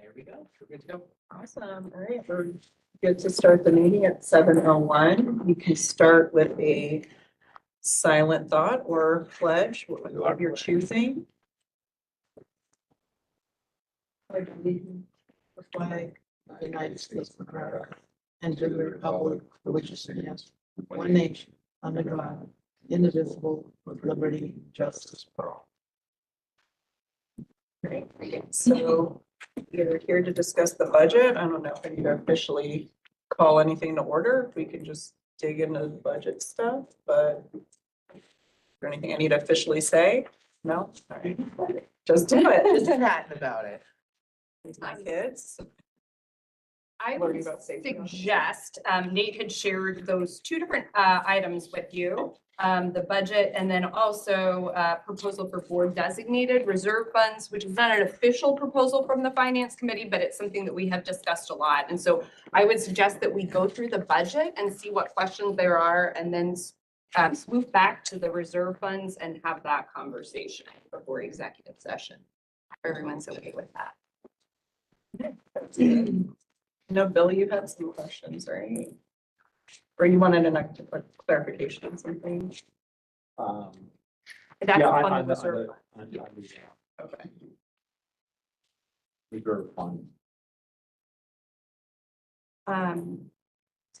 There we go. We're good to go. Awesome. All right, we're good to start the meeting at 7:01. You can start with a silent thought or pledge of your choosing. I believe in the flag of the United States of America and to the republic for which it stands, one nation, under God, indivisible, with liberty and justice for all. Great. So you're here to discuss the budget. I don't know if I need to officially call anything to order. If we can just dig into the budget stuff, but is there anything I need to officially say? No? All right. Just do Just it. chatting about it. My kids. I What are would you about to say? suggest, Nate had shared those two different items with you. The budget and then also proposal for board designated reserve funds, which is not an official proposal from the finance committee, but it's something that we have discussed a lot. And so I would suggest that we go through the budget and see what questions there are and then swoop back to the reserve funds and have that conversation before executive session. Everyone's okay with that. No, Bill, you had some questions, right? Or you wanted a clarification on something? That's Yeah, on the on the, reserve. on the Okay. reserve fund.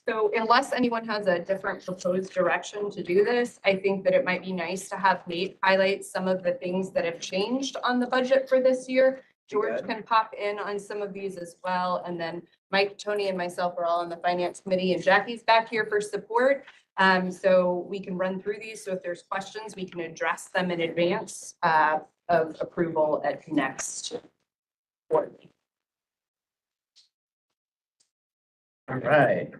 So unless anyone has a different proposed direction to do this, I think that it might be nice to have Nate highlight some of the things that have changed on the budget for this year. George Good. can pop in on some of these as well. And then Mike, Tony, and myself are all on the finance committee and Jackie's back here for support. So we can run through these. So if there's questions, we can address them in advance of approval at next board meeting. All right.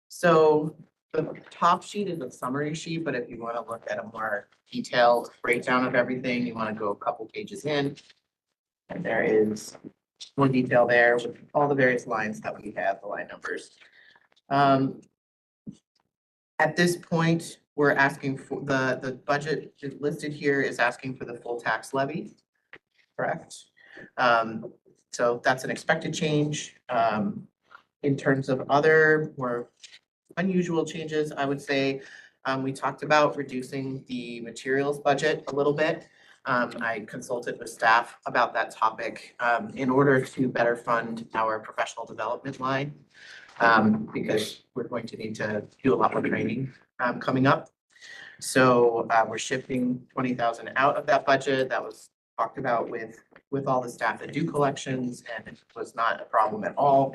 So the top sheet is a summary sheet, but if you want to look at a more detailed breakdown of everything, you want to go a couple pages in. And there is more detail there with all the various lines that we have, the line numbers. At this point, we're asking for the budget listed here is asking for the full tax levy, correct? So that's an expected change. In terms of other more unusual changes, I would say, we talked about reducing the materials budget a little bit. I consulted with staff about that topic, in order to better fund our professional development line. Because we're going to need to do a lot more training, coming up. So, we're shifting 20,000 out of that budget. That was talked about with all the staff that do collections, and it was not a problem at all.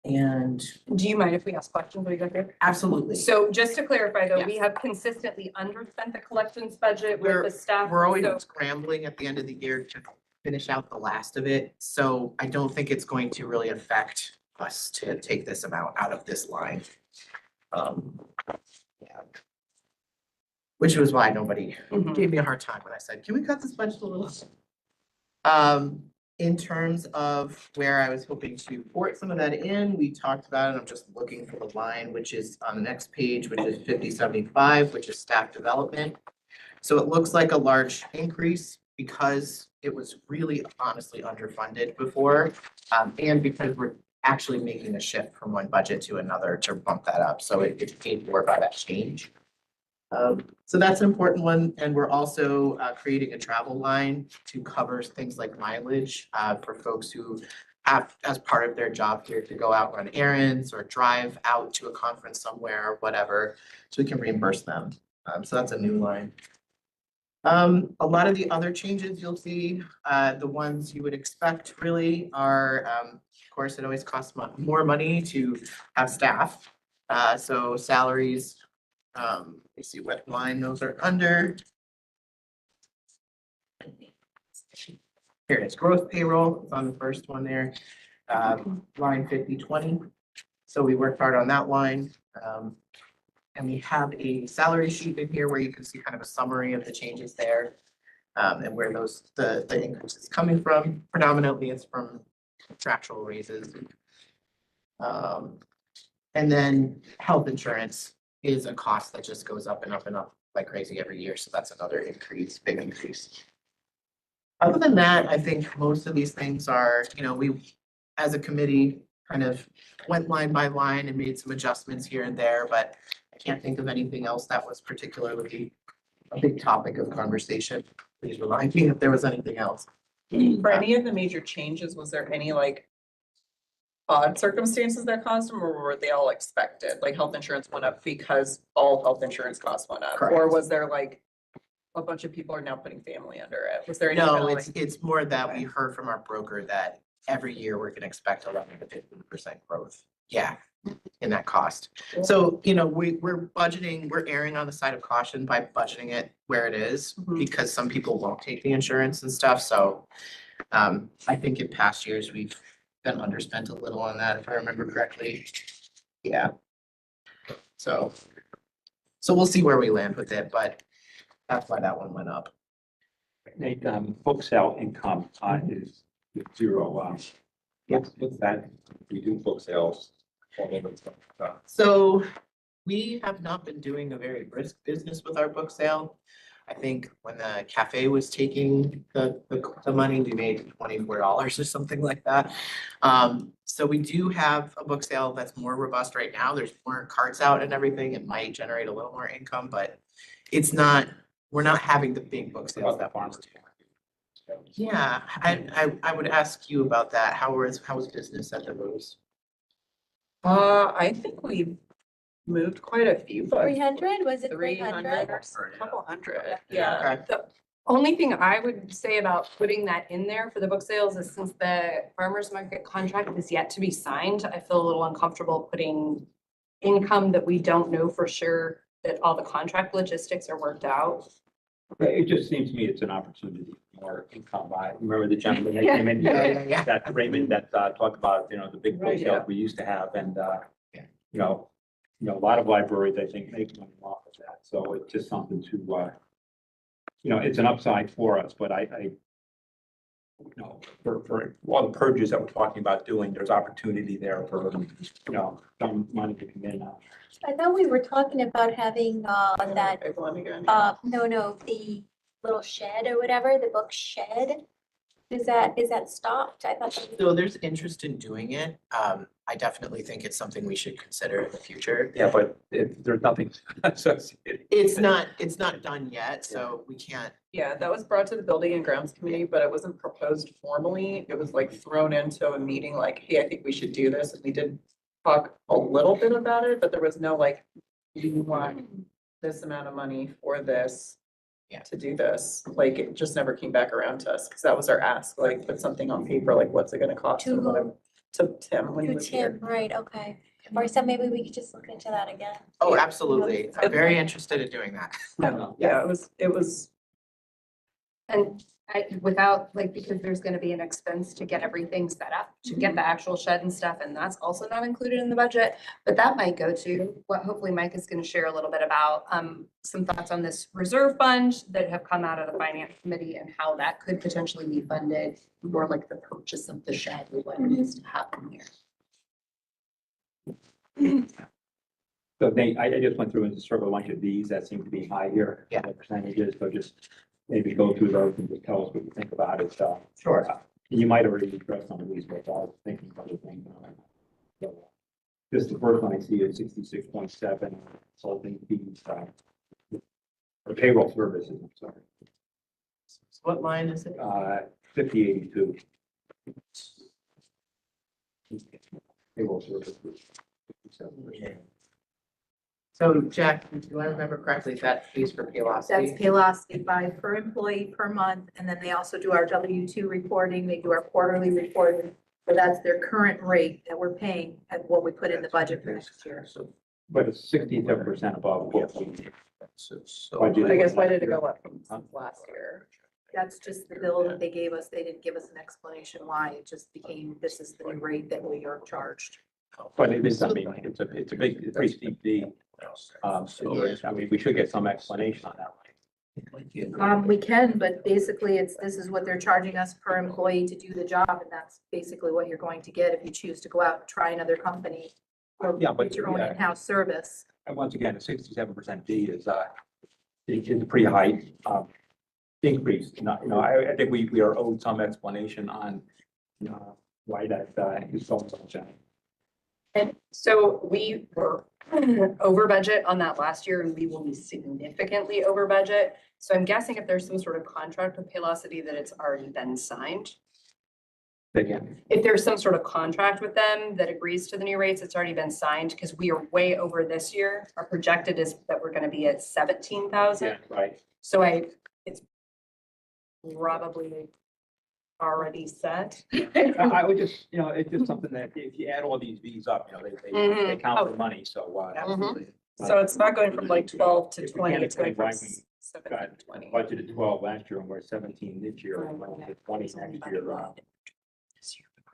And Do you mind if we ask questions? We got here? absolutely. So just to clarify though, we Yes. have consistently underspent the collections budget with We're- the staff. We're always so- scrambling at the end of the year to finish out the last of it, so I don't think it's going to really affect us to take this amount out of this line. Yeah. Which was why nobody Mhm. gave me a hard time when I said, can we cut this budget a little? In terms of where I was hoping to port some of that in, we talked about it, I'm just looking for the line, which is on the next page, which is 5075, which is staff development. So it looks like a large increase because it was really honestly underfunded before. And because we're actually making a shift from one budget to another to bump that up, so it's paid for by that change. So that's an important one, and we're also creating a travel line to cover things like mileage for folks who have, as part of their job here, to go out run errands or drive out to a conference somewhere or whatever, so we can reimburse them. So that's a new line. A lot of the other changes you'll see, the ones you would expect really are, of course, it always costs more money to have staff. So salaries. Let's see what line those are under. Here it is, growth payroll, it's on the first one there, line 5020. So we worked hard on that line. And we have a salary sheet in here where you can see kind of a summary of the changes there. And where the increase is coming from. Predominantly, it's from contractual raises. And then health insurance is a cost that just goes up and up and up like crazy every year. So that's another increase, big increase. Other than that, I think most of these things are, we, as a committee, kind of went line by line and made some adjustments here and there, but I can't think of anything else that was particularly a big topic of conversation. Please remind me if there was anything else. For any of the major changes, was there any like odd circumstances that caused them, or were they all expected? Like health insurance went up because all health insurance costs went up? Or Correct. was there like a bunch of people are now putting family under it? Was there any? kind No, of, it's more that we heard from our broker that every year we're gonna expect 11 to 15% growth. Yeah, in that cost. So, we're budgeting, we're erring on the side of caution by budgeting it where it is, Mhm. because some people won't take the insurance and stuff, so. I think in past years, we've been underspent a little on that, if I remember correctly. Yeah. So we'll see where we land with it, but that's why that one went up. Nate, book sale income is zero. What's that? We do book sales. All over the stuff. So we have not been doing a very brisk business with our book sale. I think when the cafe was taking the money, we made $24 or something like that. So we do have a book sale that's more robust right now. There's more carts out and everything. It might generate a little more income, but it's not, we're not having the big book sales that farmers do. Yeah, I would ask you about that. How was business at the booths? I think we moved quite a few books. 300, was it 300 300? or a couple hundred, yeah. Okay. The only thing I would say about putting that in there for the book sales is since the farmer's market contract is yet to be signed, I feel a little uncomfortable putting income that we don't know for sure that all the contract logistics are worked out. It just seems to me it's an opportunity for income. I remember the gentleman that came in, Yeah. that Raymond that talked about, the big book Right, sales yeah. we used to have and, Yeah. a lot of libraries, I think, make money off of that. So it's just something to, it's an upside for us, but for all the purges that we're talking about doing, there's opportunity there for, some money to come in. I thought we were talking about having that, Big one again. no, the little shed or whatever, the book shed. Is that stopped? I thought. So there's interest in doing it. I definitely think it's something we should consider in the future. Yeah, but there's nothing associated. It's not done yet, so we can't. Yeah, that was brought to the Building and Grounds Committee, but it wasn't proposed formally. It was like thrown into a meeting like, hey, I think we should do this. And we did talk a little bit about it, but there was no like, you want this amount of money for this. Yeah. To do this, like, it just never came back around to us, because that was our ask, like, put something on paper, like, what's it gonna cost? To and whatever. To Tim when he To was here. Tim, right, okay. Or so maybe we could just look into that again. Oh, absolutely. I'm very interested in doing that. Yeah, it was, And without, because there's gonna be an expense to get everything set up, to get the actual shed and stuff, and that's also not included in the budget. But that might go to what hopefully Mike is gonna share a little bit about, some thoughts on this reserve fund that have come out of the finance committee and how that could potentially be funded for like the purchase of the shed or what needs to happen here. So I just went through and circled a bunch of these that seem to be high here. Yeah. The percentages, so just maybe go through those and just tell us what you think about it. Sure. You might already address some of these, but I was thinking of other things. Just the first one I see is 66.7 consulting fees, or payroll services, I'm sorry, What line is it? 5082. Payroll services. 57%. So Jack, do I remember correctly, that fees for That's Paylocity? Paylocity by per employee per month, and then they also do our W-2 reporting, they do our quarterly reporting. So that's their current rate that we're paying at what we put in the budget for next year. But it's 67% above what we budgeted. I guess, why did it go up from last year? That's just the bill that they gave us. They didn't give us an explanation why. It just became, this is the new rate that we are charged. But it is, I mean, it's a big, pretty steep fee. I mean, we should get some explanation on that. We can, but basically this is what they're charging us per employee to do the job, and that's basically what you're going to get if you choose to go out and try another company or Yeah, but- get your own yeah. in-house service. And once again, a 67% fee is a pretty high increase. Not, I think we are owed some explanation on, why that, is so much. And so we were over budget on that last year and we will be significantly over budget. So I'm guessing if there's some sort of contract with Paylocity that it's already been signed. Again, If there's some sort of contract with them that agrees to the new rates, it's already been signed because we are way over this year. Our projected is that we're gonna be at 17,000. yeah, right. So it's probably already set. I would just, it's just something that if you add all these V's up, they Mhm. count the money, so. Absolutely. So it's not going from like 12 to If we 20, can't it's going explain from why we 7 got to 20. budgeted 12 last year and we're 17 this year, and we're 20 next year.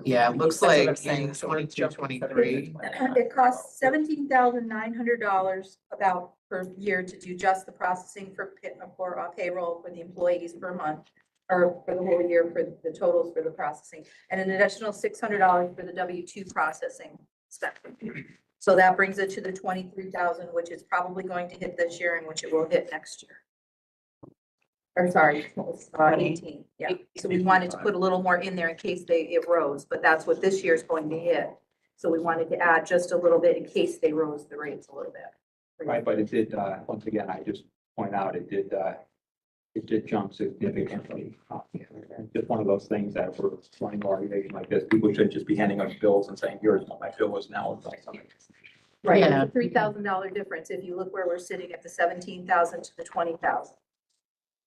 Yeah, it looks That's what I'm like saying, in so we're 22, jumping 23. 7 to It costs $17,900 about per year to do just the processing for payroll for the employees per month, or for the whole year for the totals for the processing, and an additional $600 for the W-2 processing spent. So that brings it to the 23,000, which is probably going to hit this year and which it will hit next year. Or sorry, 18, yeah. So we wanted to put a little more in there in case it rose, but that's what this year's going to hit. So we wanted to add just a little bit in case they rose the rates a little bit. Right, but it did, once again, I just point out, it did jump significantly. Just one of those things that we're running an organization like this, people should just be handing us bills and saying, here's what my bill is now. It's like something. Right, Yeah. it's a $3,000 difference if you look where we're sitting at the 17,000 to the 20,000.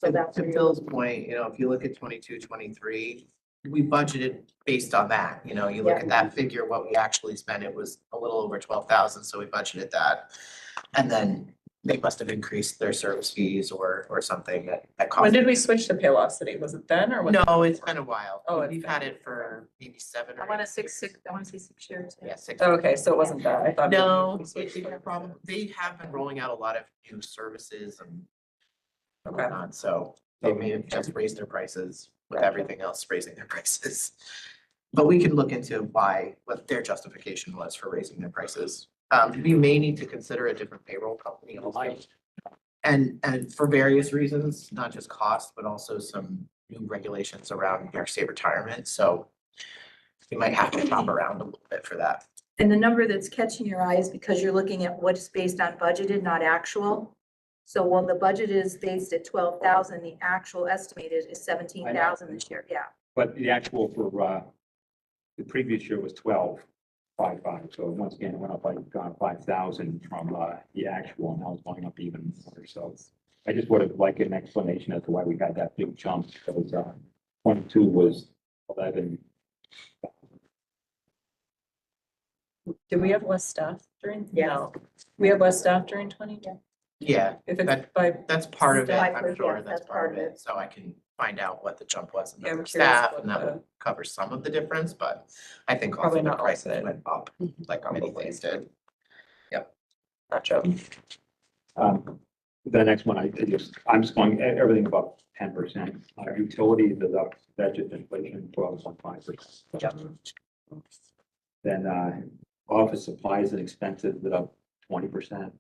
So that's To where Bill's point, if you look at 22, 23, we budgeted based on that, you look at that figure, what we actually spent, it was a little over 12,000, so we budgeted that. And then they must have increased their service fees or something that cost. When did we switch to Paylocity? Was it then or? was it No, it's before? been a while. Oh, it's We've been had a it for maybe 7 or I want to 8 say 6 years. Yeah, 6. Oh, okay, so it wasn't that. I thought. No, we switched to- they have been rolling out a lot of new services and Okay. whatnot, so they may have just raised their prices with everything else raising their prices. But we can look into what their justification was for raising their prices. We may need to consider a different payroll company also. And for various reasons, not just cost, but also some new regulations around New York State retirement, so we might have to shop around a little bit for that. And the number that's catching your eye is because you're looking at what's based on budgeted, not actual. So while the budget is based at 12,000, the actual estimated is 17,000 this year, yeah. But the actual for, the previous year was 12,550. So once again, it went up by 5,000 from, the actual, and now it's going up even more. So I just would have liked an explanation as to why we had that big jump. Because, 22 was 11. Did we have less staff during? Yes. No. We had less staff during 20? Yeah, If it's That- by, that's part of it, Staff, I'm sure yes, that's part of it, so I can find out what the jump was in Yeah, I'm number of curious staff, what and that the- would cover some of the difference, but I think Probably also the not all of prices it. went up, like many things did. gotcha. The next one, I'm just going, everything about 10%. Utilities is up, that's just inflation, 12.5%. Then, office supplies and expenses is up 20%.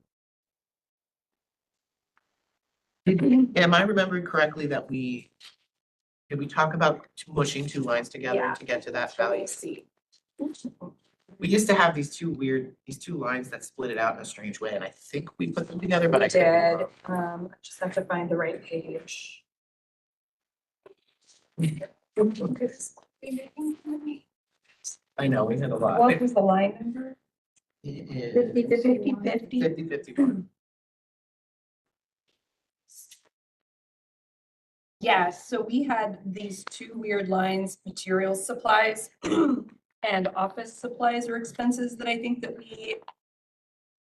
Am I remembering correctly that did we talk about mushing two lines together Yeah. to get to that So value? we see. We used to have these two lines that split it out in a strange way, and I think we put them together, but I could be Did, wrong. I just have to find the right page. I know, we had a lot. What was the line number? It is 50 to 50. 50-51. Yeah, so we had these two weird lines, materials supplies and office supplies or expenses that I think that we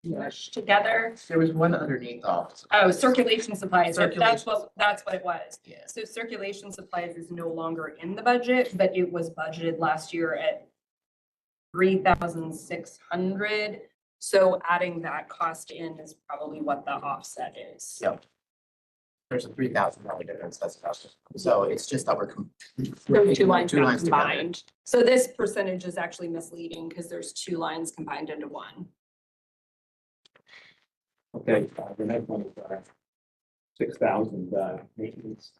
mushed together. There was one underneath office. Oh, circulation supplies, that's Circulation that's what it was. Yeah. So circulation supplies is no longer in the budget, but it was budgeted last year at 3,600. So adding that cost in is probably what the offset is. Yep. There's a $3,000 difference, that's about it. So it's just that we're. Those two lines got together. combined. So this percentage is actually misleading because there's two lines combined into one. Okay, the next one is 6,000 maintenance.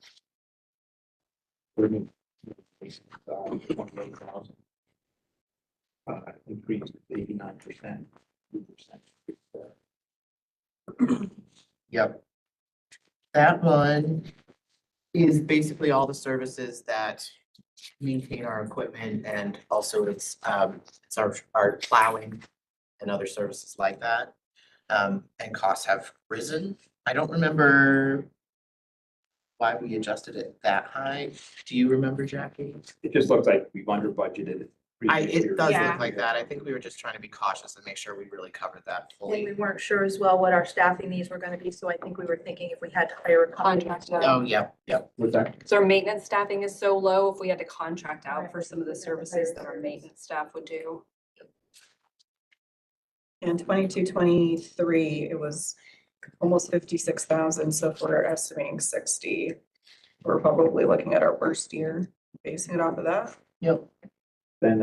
$28,000. Increased 89%. 2%. Yep. That one is basically all the services that maintain our equipment and also it's our plowing and other services like that. And costs have risen. I don't remember why we adjusted it that high. Do you remember, Jackie? It just looks like we've under budgeted. It does Yeah. look like that. I think we were just trying to be cautious and make sure we really covered that And we fully. weren't sure as well what our staffing needs were gonna be, so I think we were thinking if we had to hire a company. Contract as out. well. Oh, yep, yep. What's that? So our maintenance staffing is so low, if we had to contract out for some of the services that our maintenance staff would do. In 22-23, it was almost 56,000, so if we're estimating 60, we're probably looking at our worst year, basing it off of that. Yep. Then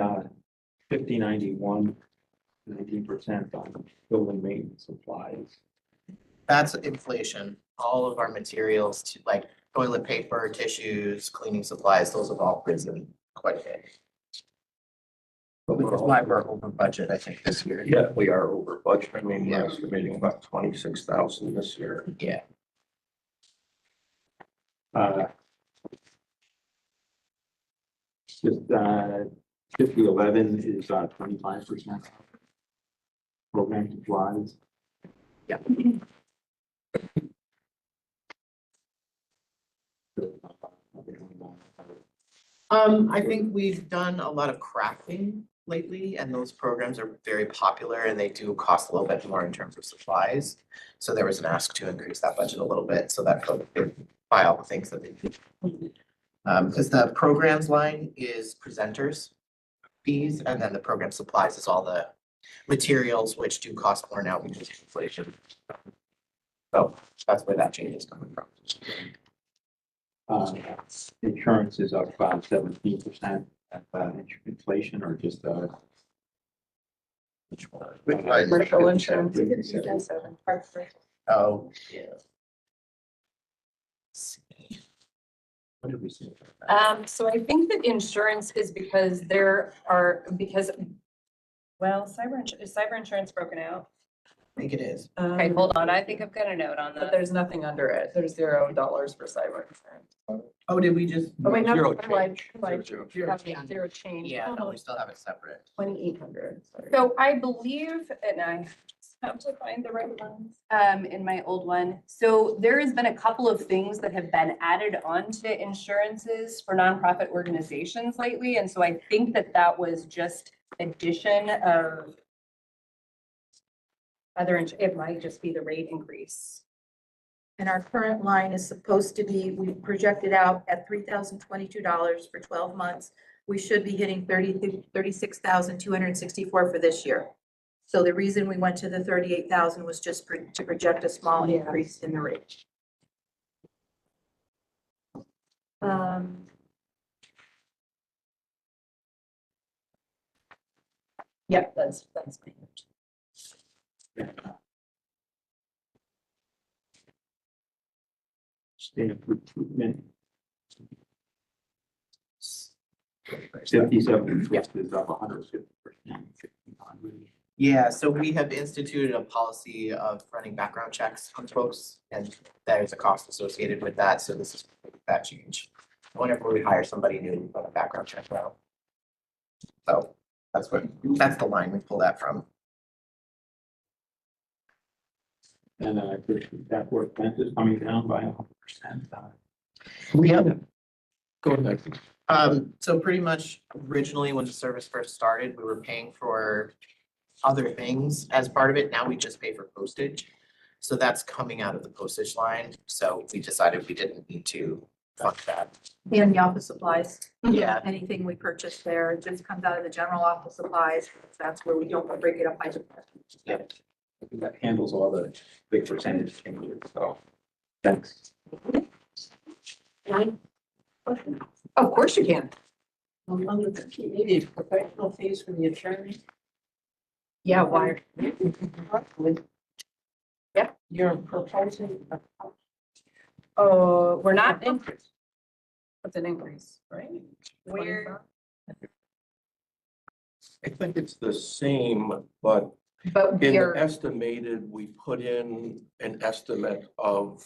5091, 19% on building maintenance supplies. That's inflation. All of our materials to like toilet paper, tissues, cleaning supplies, those have all risen quite a bit. Which is why we're over budget, I think, this year. Yeah, we are over budget. I mean, Yeah. we're estimating about 26,000 this year. Yeah. Just 5011 is 25%. Program supplies. Yeah. I think we've done a lot of crafting lately and those programs are very popular and they do cost a little bit more in terms of supplies. So there was an ask to increase that budget a little bit so that folks could buy all the things that they need. Because the programs line is presenters fees and then the program supplies is all the materials which do cost more now because of inflation. So that's where that change is coming from. Insurance is up about 17% at inflation or just Which one? Commercial insurance. Oh, yeah. Let's see. What did we say? about that? So I think that insurance is because is cyber insurance broken out? I think it is. Okay, hold on, I think I've got a note on But that. there's nothing under it. There's $0 for cyber insurance. Oh, did we just? Oh, wait, no, Zero I lied. change. I lied. Zero You have zero change. Yeah, no, we still have it separate. 2,800. sorry. So I believe, and I just have to find the right ones, in my old one. So there has been a couple of things that have been added onto insurances for nonprofit organizations lately. And so I think that that was just addition of it might just be the rate increase. And our current line is supposed to be, we projected out at $3,022 for 12 months. We should be hitting 36,264 for this year. So the reason we went to the 38,000 was just to project a small increase in the rate. Yeah, that's my note. Staff recruitment. 57 Yeah. is up 150%. Yeah, so we have instituted a policy of running background checks on folks and there is a cost associated with that. So this is that change. Whenever we hire somebody new, we run a background check out. So that's the line we pull that from. And that work rent is coming down by 100%. We have. Go ahead. So pretty much originally when the service first started, we were paying for other things as part of it. Now we just pay for postage. So that's coming out of the postage line. So we decided we didn't need to fund that. And the office supplies. Yeah. Anything we purchase there just comes out of the general office supplies. That's where we don't break it up by department. Yep. That handles all the big percentage changes, so, thanks. Of course you can. Under the community, professional fees for the attorney. Yeah, why? Yeah. You're proposing. Oh, we're not in, That's an increase, right? Where, I think it's the same, but but in we the are, estimated, we put in an estimate of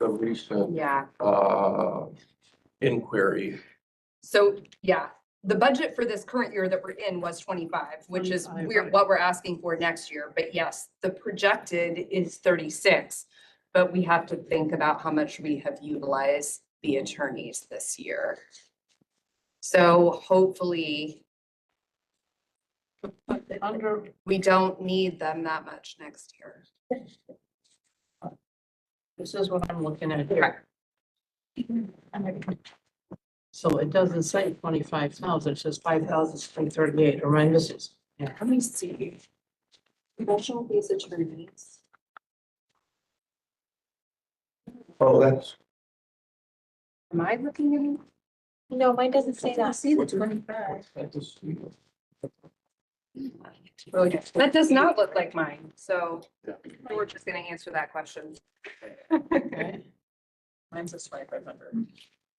the recent yeah. inquiry. So, yeah, the budget for this current year that we're in was 25, which is 25, what we're asking for next year. But yes, the projected is 36. But we have to think about how much we have utilized the attorneys this year. So hopefully Under, we don't need them that much next year. this is what I'm looking at here. So it doesn't say 25,000, it says 5,338, or am I missing? Yeah. Let me see. Professional fees attorneys. Oh, that's, Am I looking No, mine doesn't say that. See the 25. That does not look like mine, so Yeah. we're just gonna answer that question. Okay. Mine's just 500.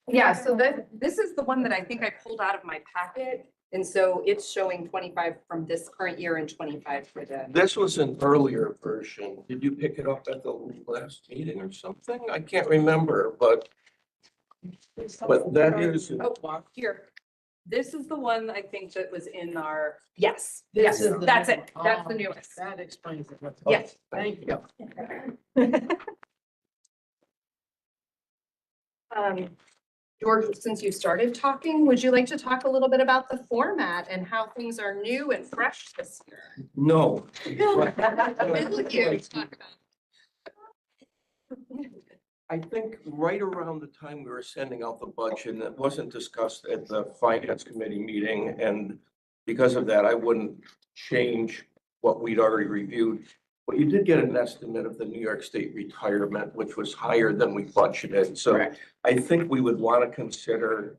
Yeah, so this is the one that I think I pulled out of my packet. And so it's showing 25 from this current year and 25 for the, this was an earlier version. Did you pick it up at the last meeting or something? I can't remember, but that is, oh, here. This is the one I think that was in our, yes, This yes, is the that's new it. one. That's the Oh, newest. That explains it. Yes. Thank you. George, since you started talking, would you like to talk a little bit about the format and how things are new and fresh this year? no. Will you talk about? I think right around the time we were sending out the budget, and it wasn't discussed at the finance committee meeting, and because of that, I wouldn't change what we'd already reviewed. But you did get an estimate of the New York State retirement, which was higher than we budgeted, so Correct. I think we would want to consider,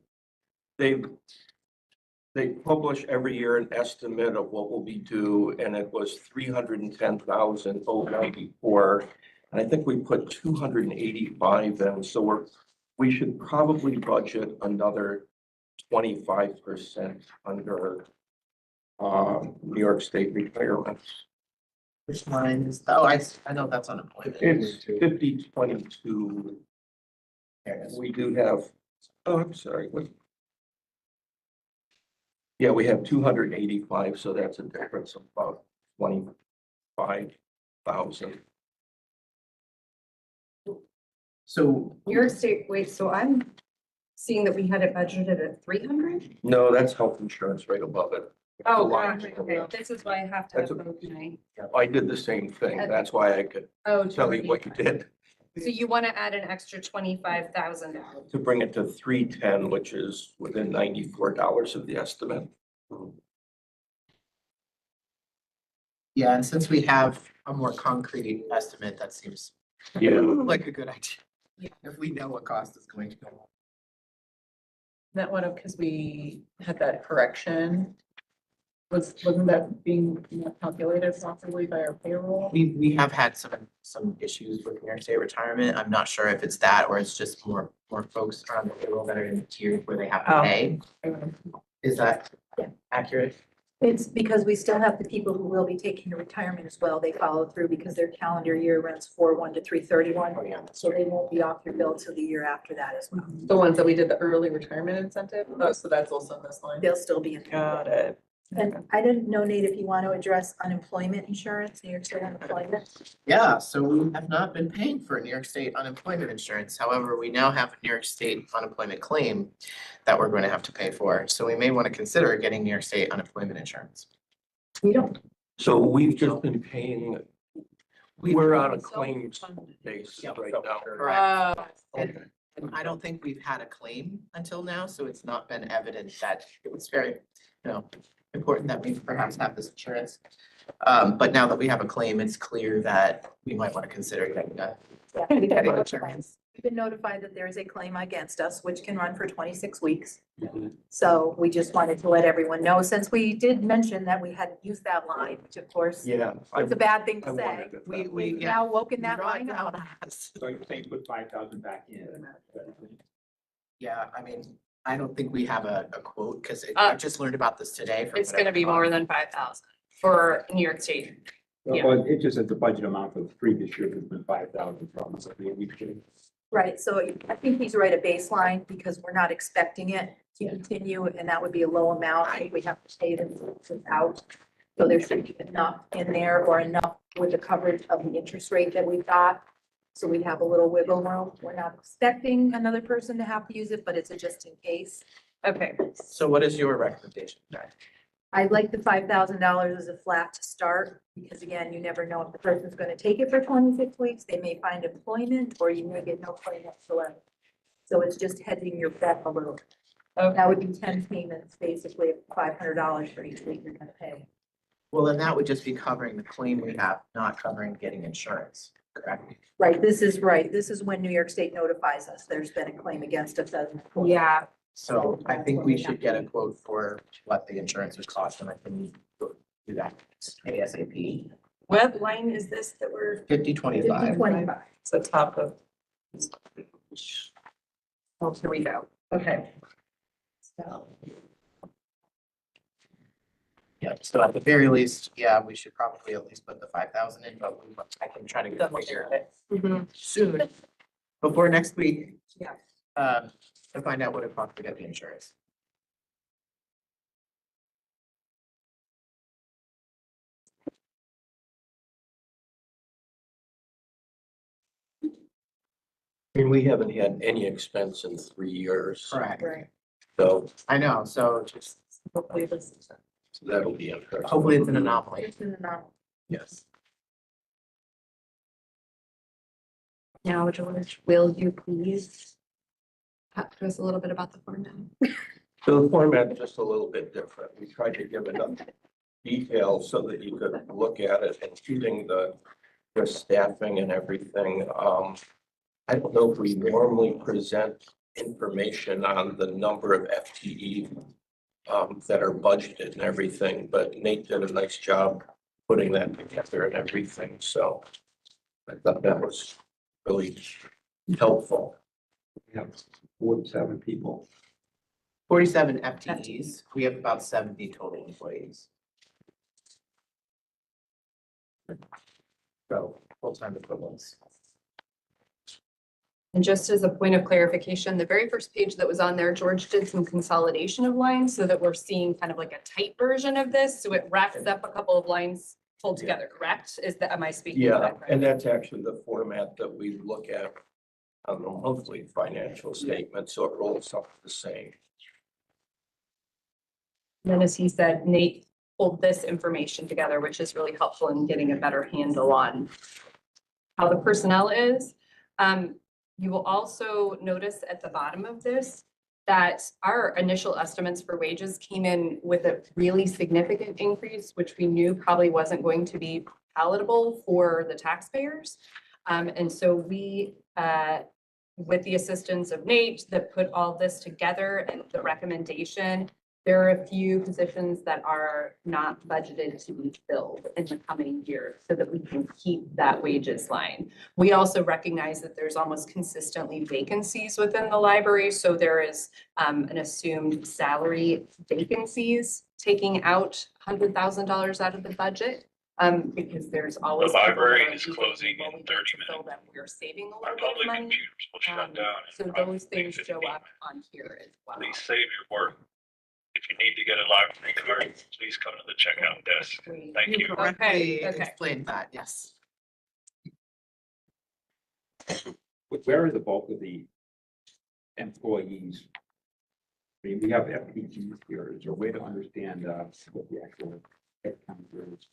they publish every year an estimate of what will be due, and it was 310,094. And I think we put 285 in, so we should probably budget another 25% under New York State retirements. Which line is, I know that's unemployment. It's 5022. We do have, oh, I'm sorry, what? Yeah, we have 285, so that's a difference of about 25,000. So New York State, wait, so I'm seeing that we had it budgeted at 300? No, that's health insurance right above it. Oh, Line. gosh, okay, this is why I have to That's have a- both tonight. I did the same thing. That's why I could Oh, tell you what you did so you want to add an extra 25,000? to bring it to 310, which is within $94 of the estimate. yeah, and since we have a more concrete estimate, that seems Yeah, like a good idea. If we know what cost is going to go up. That one, because we had that correction. Wasn't that being calculated properly by our payroll? We have had some issues with New York State retirement. I'm not sure if it's that or it's just more folks on the payroll that are in tiers where they have to Oh. pay. Is that Yeah. accurate? It's because we still have the people who will be taking the retirement as well. They follow through because their calendar year runs 4/1 to 3/31. Oh, yeah. So they won't be off your bill till the year after that as well. The ones that we did the early retirement incentive? Oh, so that's also in this line. They'll still be in. Got it. And I didn't know, Nate, if you want to address unemployment insurance, New York State unemployment. Yeah, so we have not been paying for New York State unemployment insurance. However, we now have a New York State unemployment claim that we're going to have to pay for. So we may want to consider getting New York State unemployment insurance. We don't. so we've just been paying, we're on a claims basis Yep. right now. Correct. Okay. And I don't think we've had a claim until now, so it's not been evident that it was very, important that we perhaps have this insurance. But now that we have a claim, it's clear that we might want to consider getting that. Yeah, we've been notified. We've been notified that there is a claim against us, which can run for 26 weeks. So we just wanted to let everyone know, since we did mention that we hadn't used that line, which of course, Yeah. it's a bad thing I to say. wondered if that We We've yeah. now woken that Draw it line down out. on us. So you say put 5,000 back in. Yeah, I mean, I don't think we have a quote, because I just learned about this today. from It's gonna whatever be more month. than 5,000 for New York State. Yeah. Well, it just says the budget amount for the previous year has been 5,000 from, so we should. Right, so I think he's right at baseline because we're not expecting it to continue and that would be a low amount. I think we have to pay them out. So there should be enough in there or enough with the coverage of the interest rate that we've got. So we have a little wiggle room. We're not expecting another person to have to use it, but it's a just in case. Okay, So what is your recommendation? I'd like the $5,000 as a flat to start, because again, you never know if the person's gonna take it for 26 weeks. They may find employment or you may get no employment whatsoever. So it's just hedging your bet a little. Okay. That would be 10 payments, basically of $500 for each week you're gonna pay. Well, then that would just be covering the claim we have, not covering getting insurance, correct? Right, this is right. This is when New York State notifies us there's been a claim against us as an employee. yeah, So I think we should get a quote for what the insurance would cost, and I can do that ASAP. what line is this that we're, 5025. 25. it's the top of? Oh, here we go. Okay. So, Yeah, so at the very least, yeah, we should probably at least put the 5,000 in, but I can try to get a double figure check it. Mhm. soon, before next week. Yeah. To find out what it costs to get the insurance. I mean, we haven't had any expense in 3 years, Correct. Right. so I know, so just Hopefully this is. that'll be interesting. hopefully it's an anomaly. It's in the number. Yes. Now, George, will you please talk to us a little bit about the format? So the format's just a little bit different. We tried to give enough detail so that you could look at it, including the staffing and everything. I don't know if we normally present information on the number of FTE that are budgeted and everything, but Nate did a nice job putting that together and everything, so I thought that was really helpful. We have 47 people. 47 FTEs. We have about 70 total employees. So full-time equivalents. And just as a point of clarification, the very first page that was on there, George did some consolidation of lines so that we're seeing kind of like a tight version of this. So it wraps up a couple of lines pulled together, correct? Is that, am I speaking? to Yeah, that correct? and that's actually the format that we look at on the monthly financial statement, so it rolls up the same. Then as he said, Nate pulled this information together, which is really helpful in getting a better handle on how the personnel is. You will also notice at the bottom of this that our initial estimates for wages came in with a really significant increase, which we knew probably wasn't going to be palatable for the taxpayers. And so we, with the assistance of Nate, that put all this together and the recommendation, there are a few positions that are not budgeted to be filled in the coming year so that we can keep that wages line. We also recognize that there's almost consistently vacancies within the library. So there is an assumed salary vacancies taking out $100,000 out of the budget. Because there's always. The library people that are is using closing people in we 30 need to fill minutes. them. We're saving a Our little bit of public money. computers will shut down. So in those probably things 15 show up minutes. on here as well. Please save your work. If you need to get a library card, please come to the checkout desk. Thank you. Correctly Okay. explained that, yes. Where are the bulk of the employees? I mean, we have FTEs here. Is there a way to understand what the actual headcount is?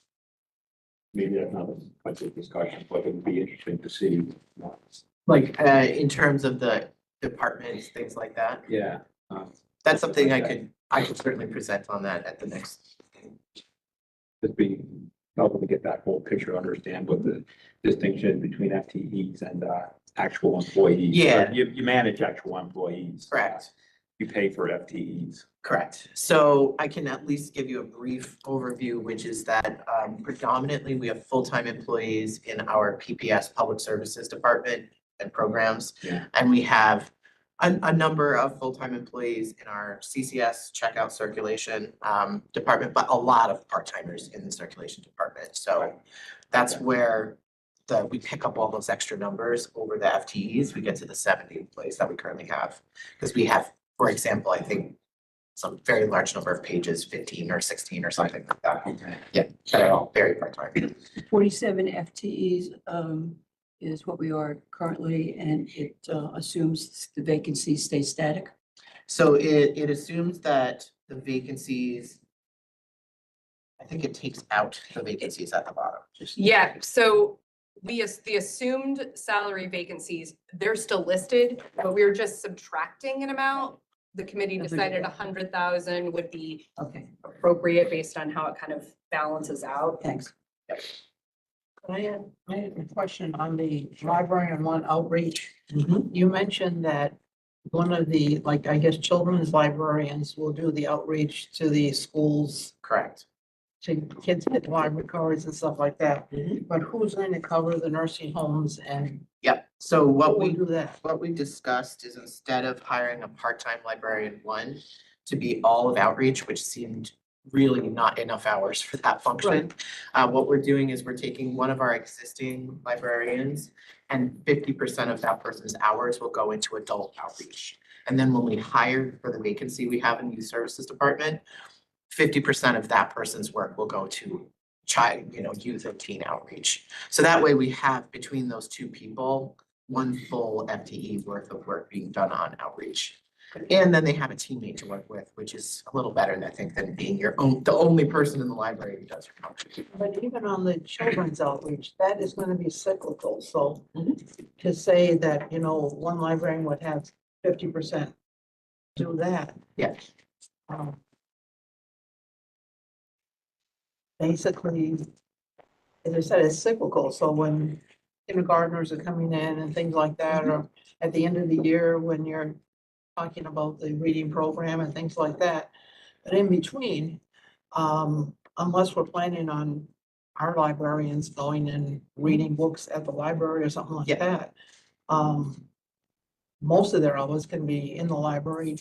Maybe that's not a budget discussion, but it would be interesting to see. Like, in terms of the departments, things like that. Yeah. That's something I could certainly present on that at the next. Just be helpful to get that whole picture, understand what the distinction between FTEs and actual employees. Yeah. You manage actual employees. Correct. You pay for FTEs. Correct. So I can at least give you a brief overview, which is that predominantly we have full-time employees in our PPS Public Services Department and programs. Yeah. And we have a number of full-time employees in our CCS checkout circulation department, but a lot of part-timers in the circulation department. So that's where we pick up all those extra numbers over the FTEs. We get to the 70 employees that we currently have. Because we have, for example, I think some very large number of pages, 15 or 16 or something like that. Yeah, that are all very part-time. 47 FTEs is what we are currently, and it assumes the vacancies stay static. So it assumes that the vacancies, I think it takes out the vacancies at the bottom. Yeah, so the assumed salary vacancies, they're still listed, but we're just subtracting an amount. The committee That's a decided good- 100,000 would be Okay, appropriate based on how it kind of balances out. thanks. I had a question on the library and one outreach. You mentioned that one of the, like, I guess, children's librarians will do the outreach to the schools, Correct. to kids get library cards and stuff like that. But who's going to cover the nursing homes and Yep. So who what will we do that? What we discussed is instead of hiring a part-time librarian one to be all of outreach, which seemed really not enough hours for that function. What we're doing is we're taking one of our existing librarians and 50% of that person's hours will go into adult outreach. And then when we hire for the vacancy we have in the youth services department, 50% of that person's work will go to youth and teen outreach. So that way we have between those two people, one full FTE worth of work being done on outreach. And then they have a teammate to work with, which is a little better, I think, than being the only person in the library who does your outreach. But even on the children's outreach, that is going to be cyclical. So to say that, one librarian would have 50% do that. Yeah. Basically, as I said, it's cyclical. So when kindergartners are coming in and things like that, or at the end of the year, when you're talking about the reading program and things like that. But in between, unless we're planning on our librarians going and reading books at the library or something like Yeah. that, most of their hours can be in the library.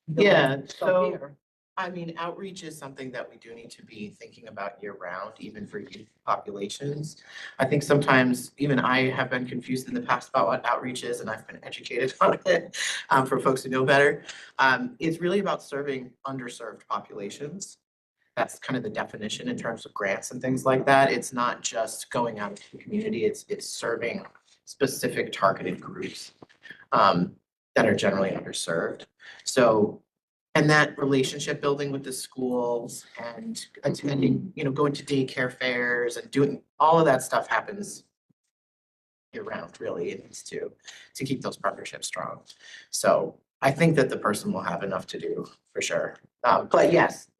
Yeah, doing stuff so- here. I mean, outreach is something that we do need to be thinking about year round, even for youth populations. I think sometimes even I have been confused in the past about what outreach is, and I've been educated on it for folks who know better. It's really about serving underserved populations. That's kind of the definition in terms of grants and things like that. It's not just going out into the community, it's serving specific targeted groups that are generally underserved. So, and that relationship building with the schools and attending, going to daycare fairs and doing, all of that stuff happens year round, really. It needs to keep those partnerships strong. So I think that the person will have enough to do for sure. But yes,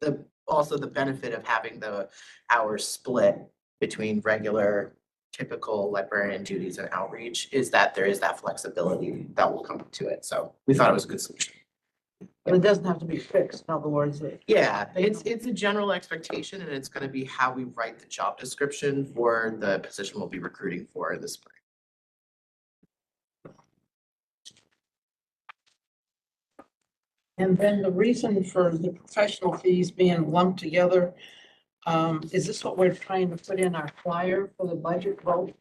also the benefit of having the hours split between regular, typical librarian duties and outreach is that there is that flexibility that will come to it. So we thought it was a good solution. But it doesn't have to be fixed. In other words, Yeah, it's a general expectation and it's gonna be how we write the job description for the position we'll be recruiting for in the spring. and then the reason for the professional fees being lumped together, is this what we're trying to put in our flyer for the budget vote?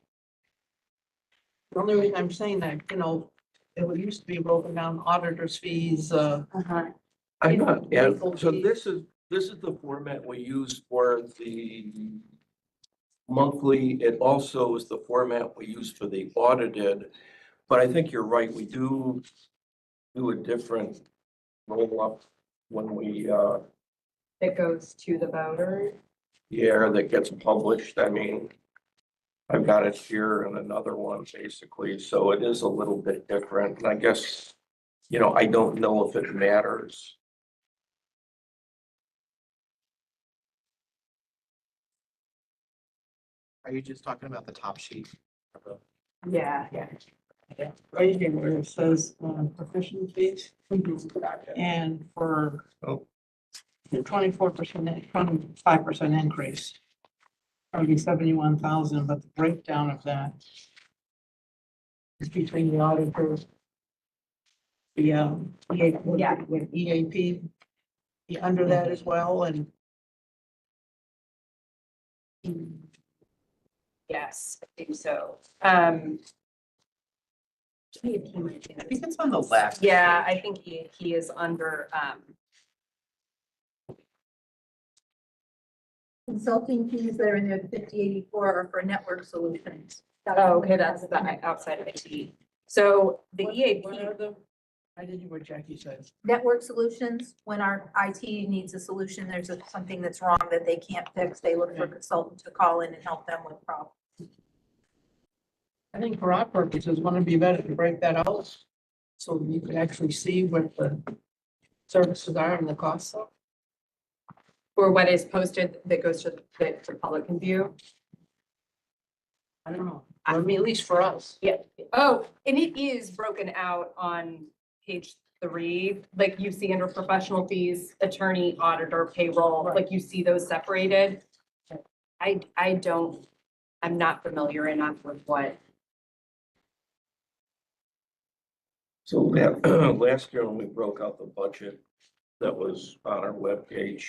The only reason I'm saying that, it used to be broken down auditors' fees, I'm not, yeah, Legal so fees. this is the format we use for the monthly. It also is the format we use for the audited. But I think you're right, we do a different roll up when we, It goes to the voter. that gets published. I mean, I've got it here and another one basically, so it is a little bit different. And I guess, I don't know if it matters. Are you just talking about the top sheet? Yeah. right here where it says, professional fees. And for Oh. the 24%, 25% increase. Probably 71,000, but the breakdown of that is between the auditors the, EAP, Yeah. with EAP, be under that as well, and Yes, I think so. I think it's on the last. Yeah, page. I think he is under, Consulting fees that are in there, 5084 are for network solutions. oh, okay, that's the outside of IT. So the what EAP, are the, I didn't hear what Jackie said. Network solutions, when our IT needs a solution, there's something that's wrong that they can't fix, they look for a consultant to call in and help them with problems. I think for our purposes, wouldn't it be better to break that out? So you can actually see what the services are and the costs are? or what is posted that goes to the public can view. I don't know. I mean, at least for us. Yeah, oh, and it is broken out on page 3, like you see under professional fees, attorney, auditor, payroll, like you see those separated. I'm not familiar enough with what. So last year when we broke out the budget that was on our webpage,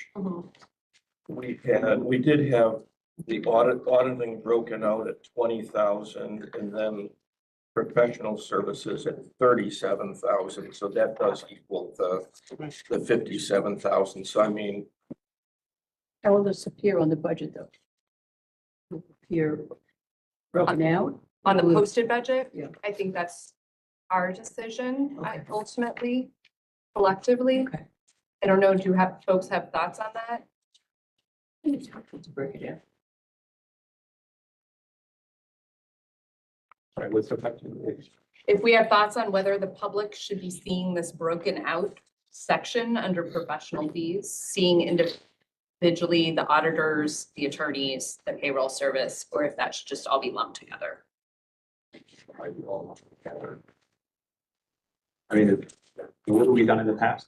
we did have the auditing broken out at 20,000 and then professional services at 37,000. So that does equal the 57,000. So I mean, How will this appear on the budget though? Will it appear broken out? On the Will it- posted budget, Yeah. I think that's our decision Okay. ultimately, collectively. Okay. I don't know, do folks have thoughts on that? It's helpful to break it down. Right, what's affecting it? If we have thoughts on whether the public should be seeing this broken out section under professional fees, seeing individually the auditors, the attorneys, the payroll service, or if that should just all be lumped together. Right, we all together. I mean, what have we done in the past?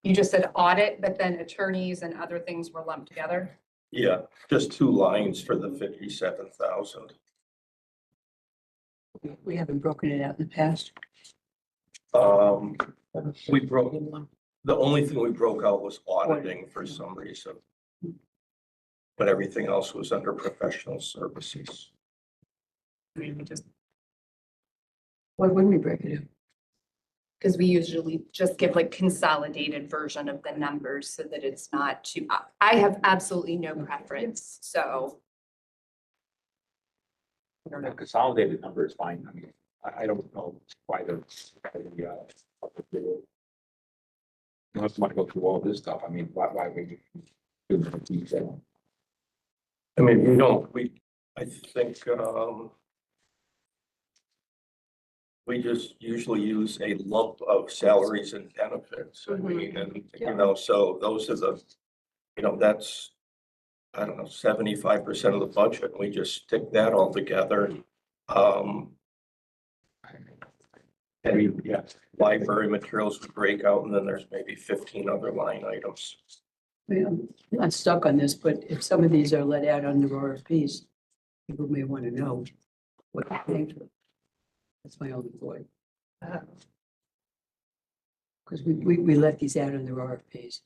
You just said audit, but then attorneys and other things were lumped together. yeah, just 2 lines for the 57,000. We haven't broken it out in the past. We broke, the only thing we broke out was auditing for some reason. But everything else was under professional services. I mean, we just, Why wouldn't we break it out? because we usually just give like consolidated version of the numbers so that it's not too, I have absolutely no preference, so. I don't know, consolidated number is fine. I mean, I don't know why the. You don't want to go through all this stuff. I mean, why would you do the detail? I mean, I think, we just usually use a lump of salaries and benefits. I mean, and, you know, so those are the, that's, I don't know, 75% of the budget. We just stick that all together. I mean, yeah, Library materials would break out, and then there's maybe 15 other line items. I mean, I'm not stuck on this, but if some of these are let out under RFPs, people may want to know what they're paying for. That's my only point. Because we let these out under RFPs.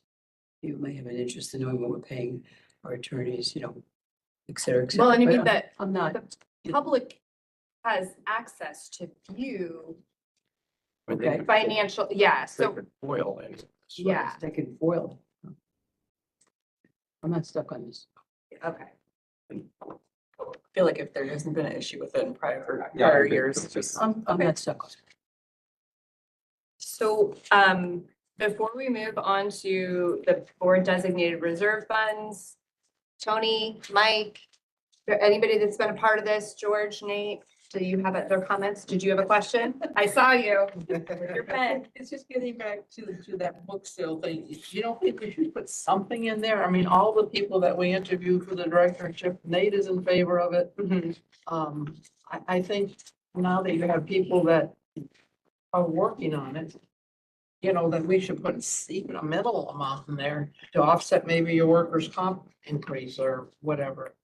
You may have an interest in knowing what we're paying our attorneys, et cetera, et cetera. Well, and you But mean that I'm not, the public has access to view Okay. financial, yeah, so, Oil and. yeah, they can foil. I'm not stuck on this. okay. I feel like if there hasn't been an issue with it in prior Yeah, I prior think years, it's just. I'm not stuck on it. So, before we move on to the board designated reserve funds, Tony, Mike, anybody that's been a part of this, George, Nate, do you have other comments? Did you have a question? I saw you with your pen. It's just getting back to that book sale thing. You don't think we should put something in there? I mean, all the people that we interviewed for the directorship, Nate is in favor of it. I think now that you have people that are working on it, that we should put even a middle amount in there to offset maybe your workers' comp increase or whatever.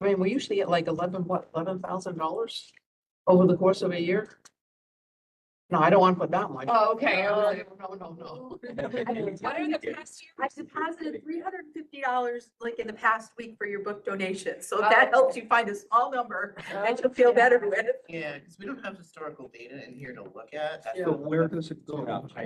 I mean, we usually get like $11,000 over the course of a year. No, I don't want to put that much. Oh, okay. No, no. What are the past years? I deposited $350 like in the past week for your book donation. So if that helps you find a small number that you'll feel better with. Yeah, because we don't have historical data in here to look at. Yeah. So where does it go?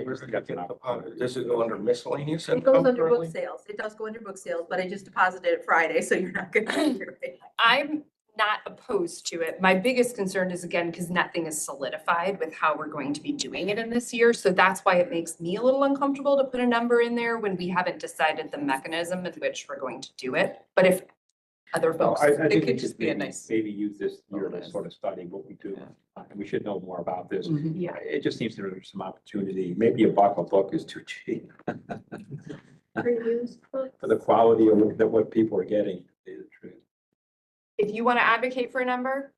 Where's it get does it go under miscellaneous? It goes income under currently? book sales. It does go under book sales, but I just deposited it Friday, so you're not gonna hear it. I'm not opposed to it. My biggest concern is again, because nothing is solidified with how we're going to be doing it in this year. So that's why it makes me a little uncomfortable to put a number in there when we haven't decided the mechanism in which we're going to do it. But if other Well, folks, I It think could we just should be a maybe, nice maybe use this year to bonus. sort of study what we do. Yeah. We should know more about this. Mhm. yeah. It just seems there's some opportunity. Maybe a book is too cheap for the quality of what people are getting. To tell you the truth. If you want to advocate for a number,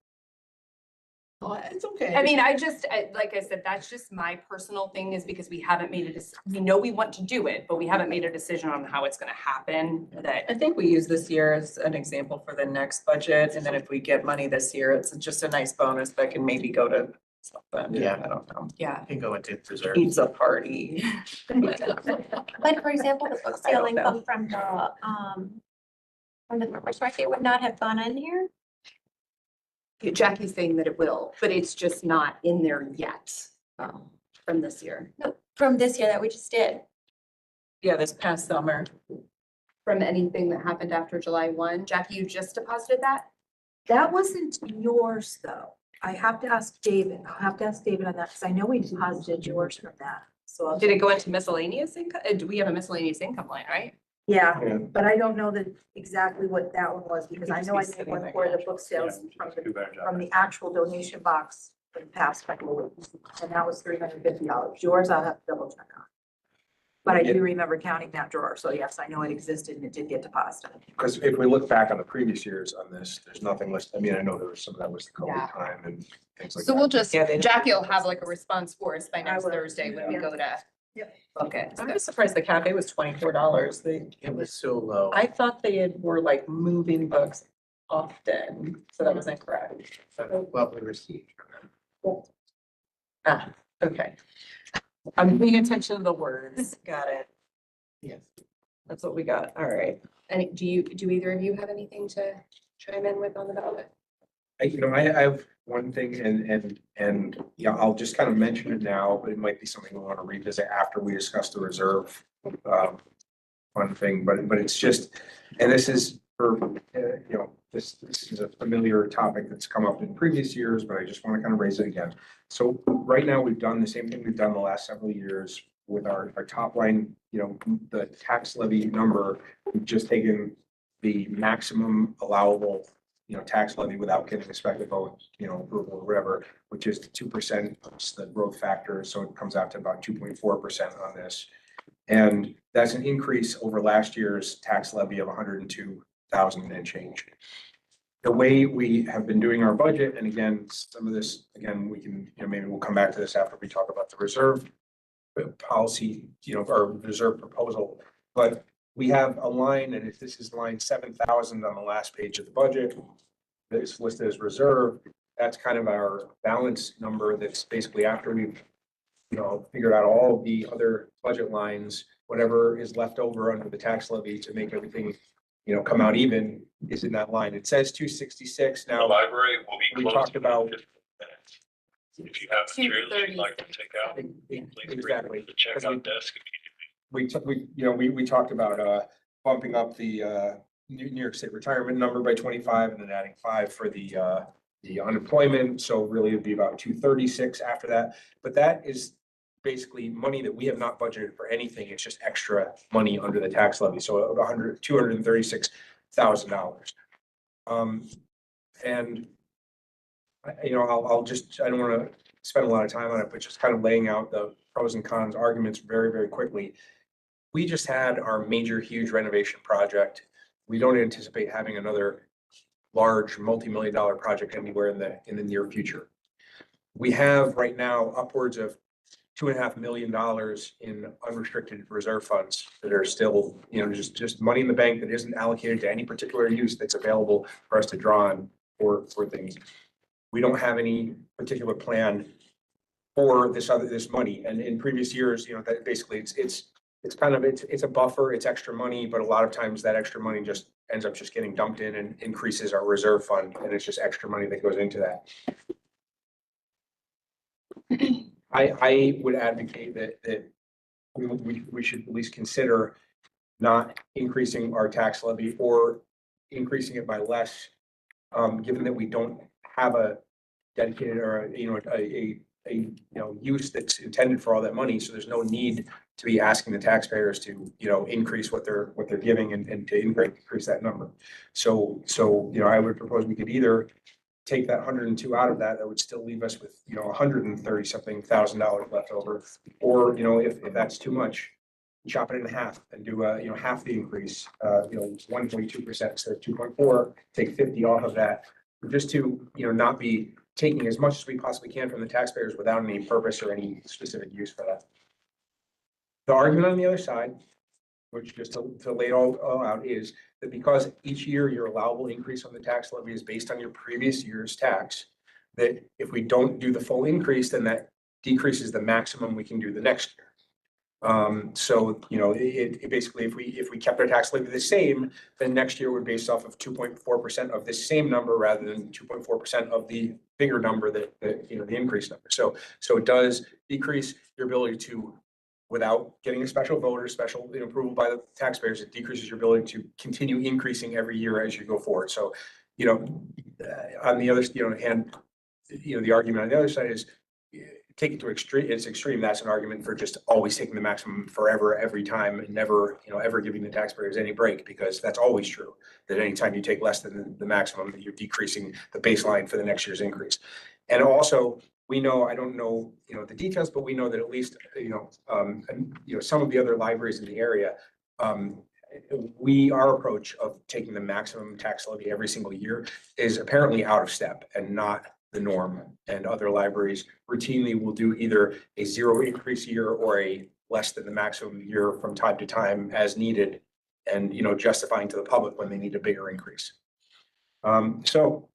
Oh, it's okay. I mean, like I said, that's just my personal thing is because we haven't made a we know we want to do it, but we haven't made a decision on how it's gonna happen that. I think we use this year as an example for the next budget, and then if we get money this year, it's just a nice bonus that can maybe go to something. Yeah. I don't know. Yeah. Can go into reserve. Pizza party. Like, for example, the book I sale don't know. income from the farmer's market would not have gone in here? Jackie's saying that it will, but it's just not in there yet from this year. No, from this year that we just did. Yeah, this past summer. From anything that happened after July 1. Jackie, you just deposited that? That wasn't yours, though. I have to ask David. I'll have to ask David on that, because I know we deposited yours from that. So I'll. Did it go into miscellaneous income? Do we have a miscellaneous income line, right? Yeah, Yeah. but I don't know that exactly what that one was, because I know I made one for the book sales from the actual donation box for the past couple of weeks. And that was $350. Yours, I'll have to double check on. But I do remember counting that drawer. So yes, I know it existed and it did get deposited. Because if we look back on the previous years on this, there's nothing listed. I mean, I know there was some of that was the Yeah. COVID time and things like So that. we'll just, Yeah, they- Jackie will have like a response for us by I next will. Thursday when we Yeah. go to Yep. book it. I'm just surprised the cafe was $24. It was so low. I thought were like moving books often, so that was incorrect. What we received. Ah, okay. I'm paying attention to the words. Got it. Yes. That's what we got. All right. And do either of you have anything to chime in with on the ballot? I have one thing and, yeah, I'll just kind of mention it now, but it might be something we want to revisit after we discuss the reserve. One thing, but it's just, and this is for, this is a familiar topic that's come up in previous years, but I just want to kind of raise it again. So right now, we've done the same thing we've done the last several years with our top line, the tax levy number. We've just taken the maximum allowable, tax levy without getting a special vote, approval or whatever, which is 2% plus the growth factor. So it comes out to about 2.4% on this. And that's an increase over last year's tax levy of 102,000 and change. The way we have been doing our budget, and again, some of this, again, we can, maybe we'll come back to this after we talk about the reserve policy, our reserve proposal. But we have a line, and if this is line 7,000 on the last page of the budget, that's listed as reserve, that's kind of our balance number. That's basically after we've, figured out all of the other budget lines, whatever is left over under the tax levy to make everything, come out even is in that line. It says 266 The now. library will be We closed. talked about- in 15 minutes. If you have materials you'd like to 2:36. take out, please bring them Exactly. to the checkout desk immediately. We talked about bumping up the New York State retirement number by 25 and then adding 5 for the unemployment. So really it'd be about 236 after that. But that is basically money that we have not budgeted for anything. It's just extra money under the tax levy. So $236,000. And I'll just, I don't want to spend a lot of time on it, but just kind of laying out the pros and cons arguments very, very quickly. We just had our major, huge renovation project. We don't anticipate having another large multi-million-dollar project anywhere in the near future. We have right now upwards of $2.5 million in unrestricted reserve funds that are still, just money in the bank that isn't allocated to any particular use that's available for us to draw on for things. We don't have any particular plan for this money. And in previous years, that basically it's kind of, it's a buffer, it's extra money, but a lot of times that extra money just ends up just getting dumped in and increases our reserve fund, and it's just extra money that goes into that. I would advocate that we should at least consider not increasing our tax levy or increasing it by less, given that we don't have a dedicated or a use that's intended for all that money. So there's no need to be asking the taxpayers to, increase what they're giving and to increase that number. So, I would propose we could either take that 102 out of that, that would still leave us with, $130-something thousand left over. Or, if that's too much, chop it in half and do, half the increase, 1.2% instead of 2.4, take 50 off of that, just to, not be taking as much as we possibly can from the taxpayers without any purpose or any specific use for that. The argument on the other side, which just to lay it all out, is that because each year your allowable increase on the tax levy is based on your previous year's tax, that if we don't do the full increase, then that decreases the maximum we can do the next year. So, it basically, if we kept our tax levy the same, then next year would be based off of 2.4% of this same number rather than 2.4% of the bigger number that the increased number. So it does decrease your ability to, without getting a special vote or special approval by the taxpayers, it decreases your ability to continue increasing every year as you go forward. So, on the other, hand, the argument on the other side is, take it to extreme, that's an argument for just always taking the maximum forever, every time, and never, ever giving the taxpayers any break, because that's always true. That anytime you take less than the maximum, you're decreasing the baseline for the next year's increase. And also, we know, I don't know, the details, but we know that at least, some of the other libraries in the area, our approach of taking the maximum tax levy every single year is apparently out of step and not the norm. And other libraries routinely will do either a 0 increase year or a less than the maximum year from time to time as needed, and justifying to the public when they need a bigger increase. So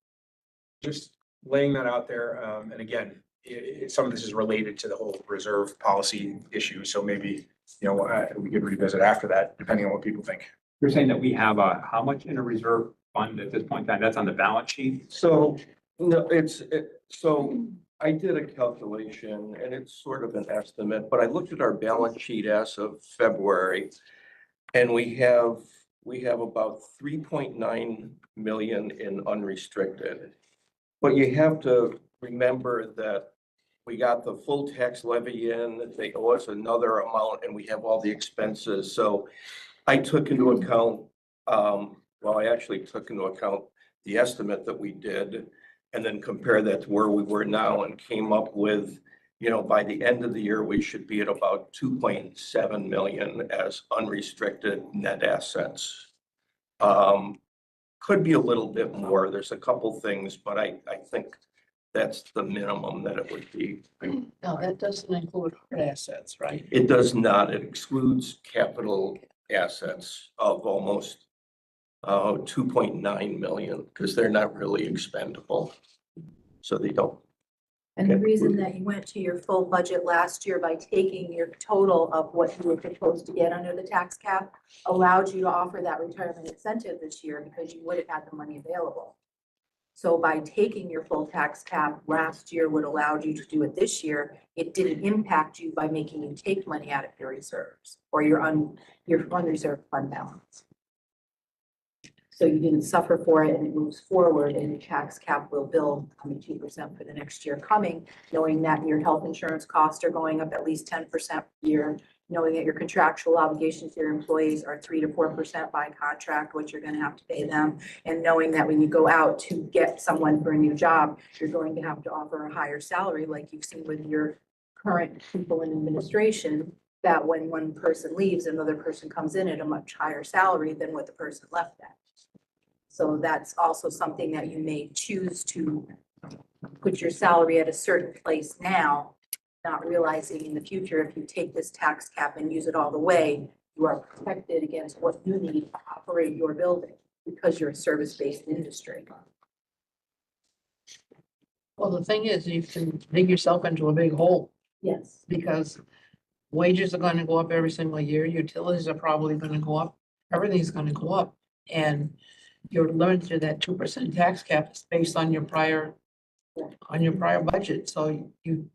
just laying that out there, and again, some of this is related to the whole reserve policy issue, so maybe we could revisit after that, depending on what people think. You're saying that we have how much in a reserve fund at this point in time? That's on the balance sheet? So, no, so I did a calculation and it's sort of an estimate, but I looked at our balance sheet as of February. And we have about 3.9 million in unrestricted. But you have to remember that we got the full tax levy in, they owe us another amount, and we have all the expenses. So I took into account, I actually took into account the estimate that we did, and then compare that to where we were now, and came up with, by the end of the year, we should be at about 2.7 million as unrestricted net assets. Could be a little bit more. There's a couple things, but I think that's the minimum that it would be. No, that doesn't include hard assets, right? It does not. It excludes capital assets of almost 2.9 million, because they're not really expendable. So they don't. And the reason that you went to your full budget last year by taking your total of what you were proposed to get under the tax cap allowed you to offer that retirement incentive this year, because you would have had the money available. So by taking your full tax cap last year would allow you to do it this year. It didn't impact you by making you take money out of your reserves or your unreserved fund balance. So you didn't suffer for it, and it moves forward, and your tax cap will build 2% for the next year coming, knowing that your health insurance costs are going up at least 10% per year, knowing that your contractual obligations to your employees are 3 to 4% by contract, what you're going to have to pay them, and knowing that when you go out to get someone for a new job, you're going to have to offer a higher salary, like you've seen with your current people in administration, that when one person leaves, another person comes in at a much higher salary than what the person left at. So that's also something that you may choose to put your salary at a certain place now, not realizing in the future, if you take this tax cap and use it all the way, you are protected against what you need to operate your building, because you're a service-based industry. Well, the thing is, you can dig yourself into a big hole Yes. because wages are gonna go up every single year, utilities are probably gonna go up, everything's gonna go up. And you're limited to that 2% tax cap is based on your prior budget, so you,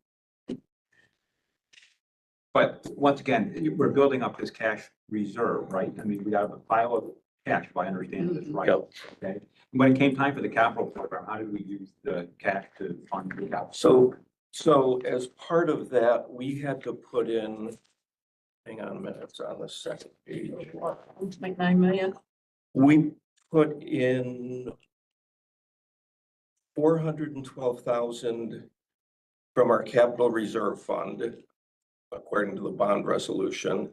But once again, we're building up this cash reserve, right? I mean, we have a pile of cash, if I understand this right. Yep. Okay. When it came time for the capital program, how did we use the cash to fund the capital? So as part of that, we had to put in, hang on a minute, it's on the second page. 1.9 million. We put in 412,000 from our capital reserve fund, according to the bond resolution,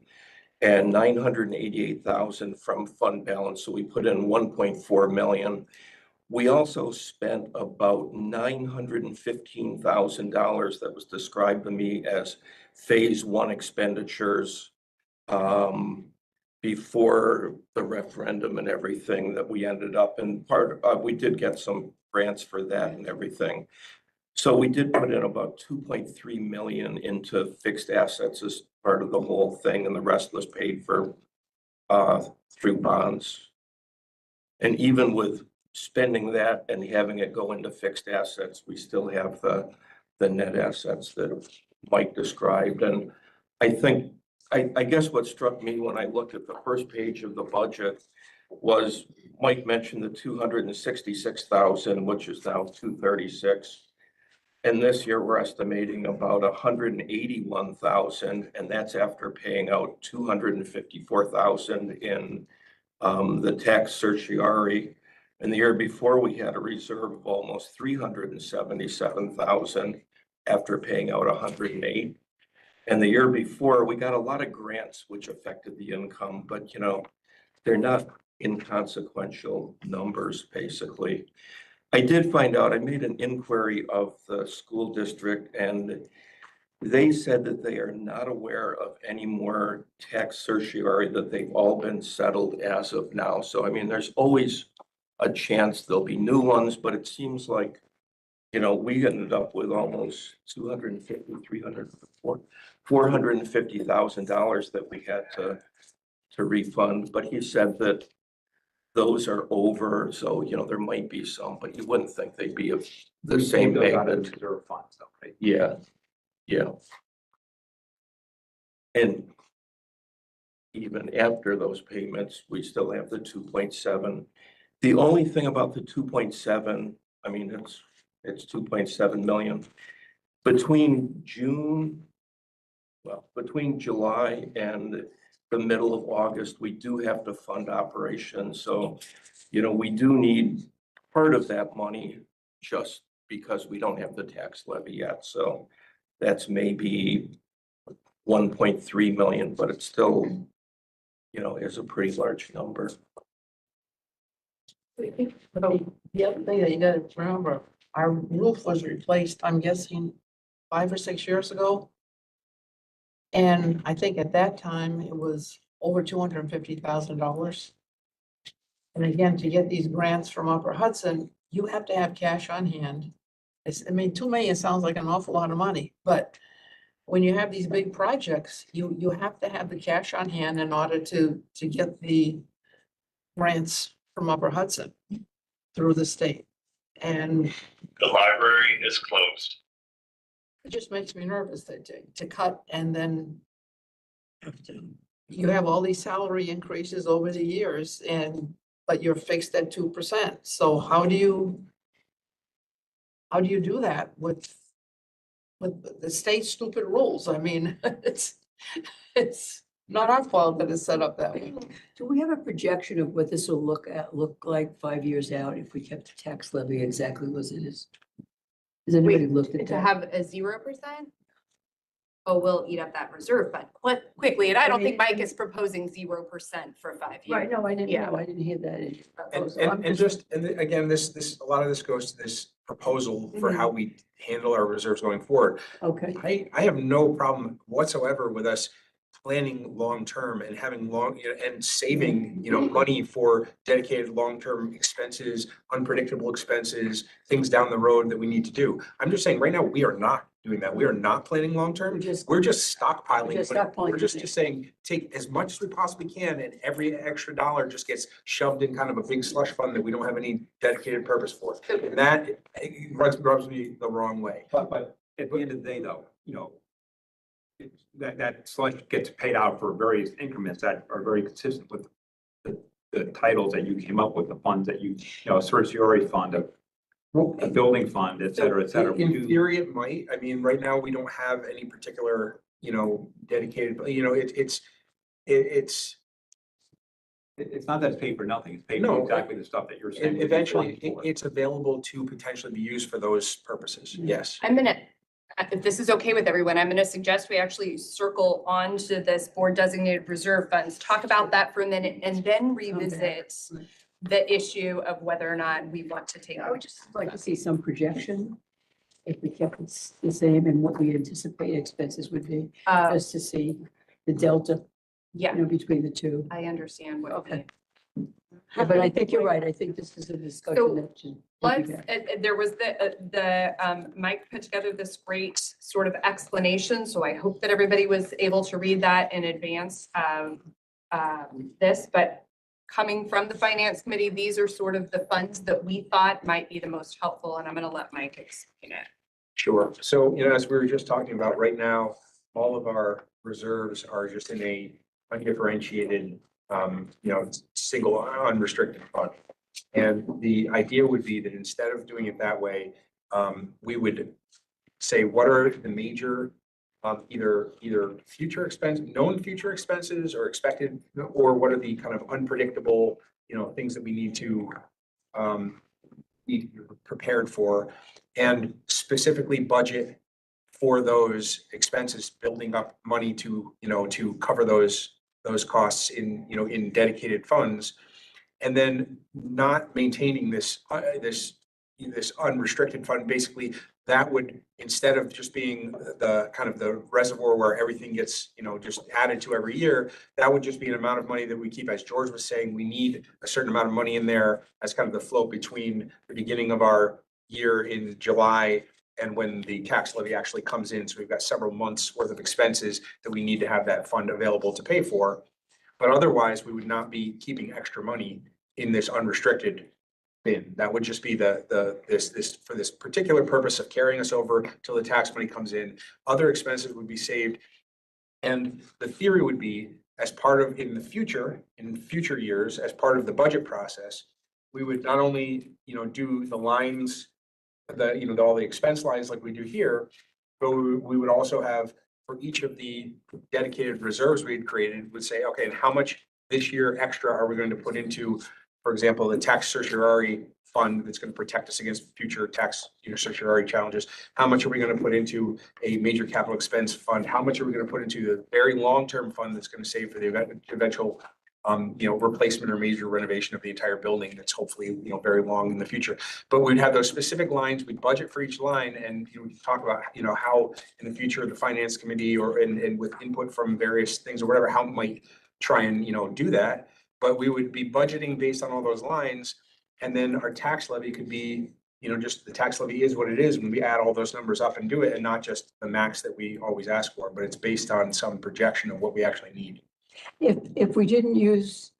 and 988,000 from fund balance. So we put in 1.4 million. We also spent about $915,000 that was described to me as phase one expenditures before the referendum and everything that we ended up in we did get some grants for that and everything. So we did put in about 2.3 million into fixed assets as part of the whole thing, and the rest was paid for through bonds. And even with spending that and having it go into fixed assets, we still have the net assets that Mike described. And I think, I guess what struck me when I looked at the first page of the budget was Mike mentioned the 266,000, which is now 236. And this year we're estimating about 181,000, and that's after paying out 254,000 in the tax certiorari. And the year before, we had a reserve of almost 377,000 after paying out 108. And the year before, we got a lot of grants which affected the income, but you know, they're not inconsequential numbers, basically. I did find out, I made an inquiry of the school district, and they said that they are not aware of any more tax certiorari, that they've all been settled as of now. So, I mean, there's always a chance there'll be new ones, but it seems like, you know, we ended up with almost 450,000 that we had to refund. But he said that those are over, so, you know, there might be some, but you wouldn't think they'd be of the same Those out of magnitude. reserve funds, though, right? Yeah, yeah. And even after those payments, we still have the 2.7. The only thing about the 2.7, I mean, it's 2.7 million. Between July and the middle of August, we do have to fund operations. So, you know, we do need part of that money just because we don't have the tax levy yet. So that's maybe 1.3 million, but it's still, you know, is a pretty large number. So the other thing that you gotta remember, our roof was replaced, I'm guessing, 5 or 6 years ago. And I think at that time it was over $250,000. And again, to get these grants from Upper Hudson, you have to have cash on hand. I mean, 2 million sounds like an awful lot of money, but when you have these big projects, you have to have the cash on hand in order to get the grants from Upper Hudson through the state. And The library is closed. it just makes me nervous to cut and then you have all these salary increases over the years but you're fixed at 2%. So how do you do that with the state's stupid rules? I mean, it's not our fault that it's set up that way. Do we have a projection of what this will look like 5 years out if we kept the tax levy exactly as it is? Has anybody looked at To that? have a 0%? Oh, we'll eat up that reserve fund quickly. And I don't think Mike is proposing 0% for 5 years. Right, no, I didn't Yeah. know. I didn't hear that in your And, proposal. I'm again, a lot of this goes to this proposal for how we handle our reserves going forward. Okay, I have no problem whatsoever with us planning long-term and having and saving, money for dedicated long-term expenses, unpredictable expenses, things down the road that we need to do. I'm just saying, right now, we are not doing that. We are not planning long-term. We're just stockpiling. We're just money. stockpiling We're just money. saying, take as much as we possibly can, and every extra dollar just gets shoved in kind of a big slush fund that we don't have any dedicated purpose for. And that rubs me the wrong way. But at the end of the day, though, that slush gets paid out for various increments that are very consistent with the titles that you came up with, the funds that a certiorari fund, a building fund, et cetera, et cetera. We In do- theory, it might. I mean, right now, we don't have any particular, dedicated, it's It's not that it's paid for nothing. It's paid No, for exactly the stuff that you're saying. and we need eventually, funds for. it's available to potentially be used for those purposes. Yes. I'm gonna, if this is okay with everyone, I'm gonna suggest we actually circle on to this board designated reserve funds, talk about that for a minute, and then revisit the issue of whether or not we want to take. I would just like to see some projection, if we kept it the same and what we anticipate expenses would be, just to see the delta, Yeah, between the two. I understand what. Okay. But I think you're right. I think this is a discussion that should. Let's, there was Mike put together this great sort of explanation, so I hope that everybody was able to read that in advance of this, but coming from the finance committee, these are sort of the funds that we thought might be the most helpful, and I'm gonna let Mike explain it. Sure. So, as we were just talking about, right now, all of our reserves are just in a undifferentiated, single unrestricted fund. And the idea would be that instead of doing it that way, we would say, what are the major, either future known future expenses or expected, or what are the kind of unpredictable, things that we need to be prepared for, and specifically budget for those expenses, building up money to, to cover those costs in dedicated funds. And then not maintaining this unrestricted fund. Basically, that would, instead of just being the kind of the reservoir where everything gets, just added to every year, that would just be an amount of money that we keep. As George was saying, we need a certain amount of money in there as kind of the float between the beginning of our year in July and when the tax levy actually comes in. So we've got several months worth of expenses that we need to have that fund available to pay for. But otherwise, we would not be keeping extra money in this unrestricted bin. That would just be this for this particular purpose of carrying us over till the tax money comes in. Other expenses would be saved. And the theory would be, as part of, in future years, as part of the budget process, we would not only, do the lines, all the expense lines like we do here, but we would also have, for each of the dedicated reserves we had created, would say, okay, and how much this year extra are we going to put into, for example, the tax certiorari fund that's going to protect us against future tax, certiorari challenges? How much are we going to put into a major capital expense fund? How much are we going to put into the very long-term fund that's going to save for the eventual replacement or major renovation of the entire building that's hopefully, very long in the future. But we'd have those specific lines, we'd budget for each line, and we talk about, how in the future, the finance committee and with input from various things or whatever, how it might try and, do that. But we would be budgeting based on all those lines, and then our tax levy could be, just the tax levy is what it is when we add all those numbers up and do it, and not just the max that we always ask for, but it's based on some projection of what we actually need. If we didn't use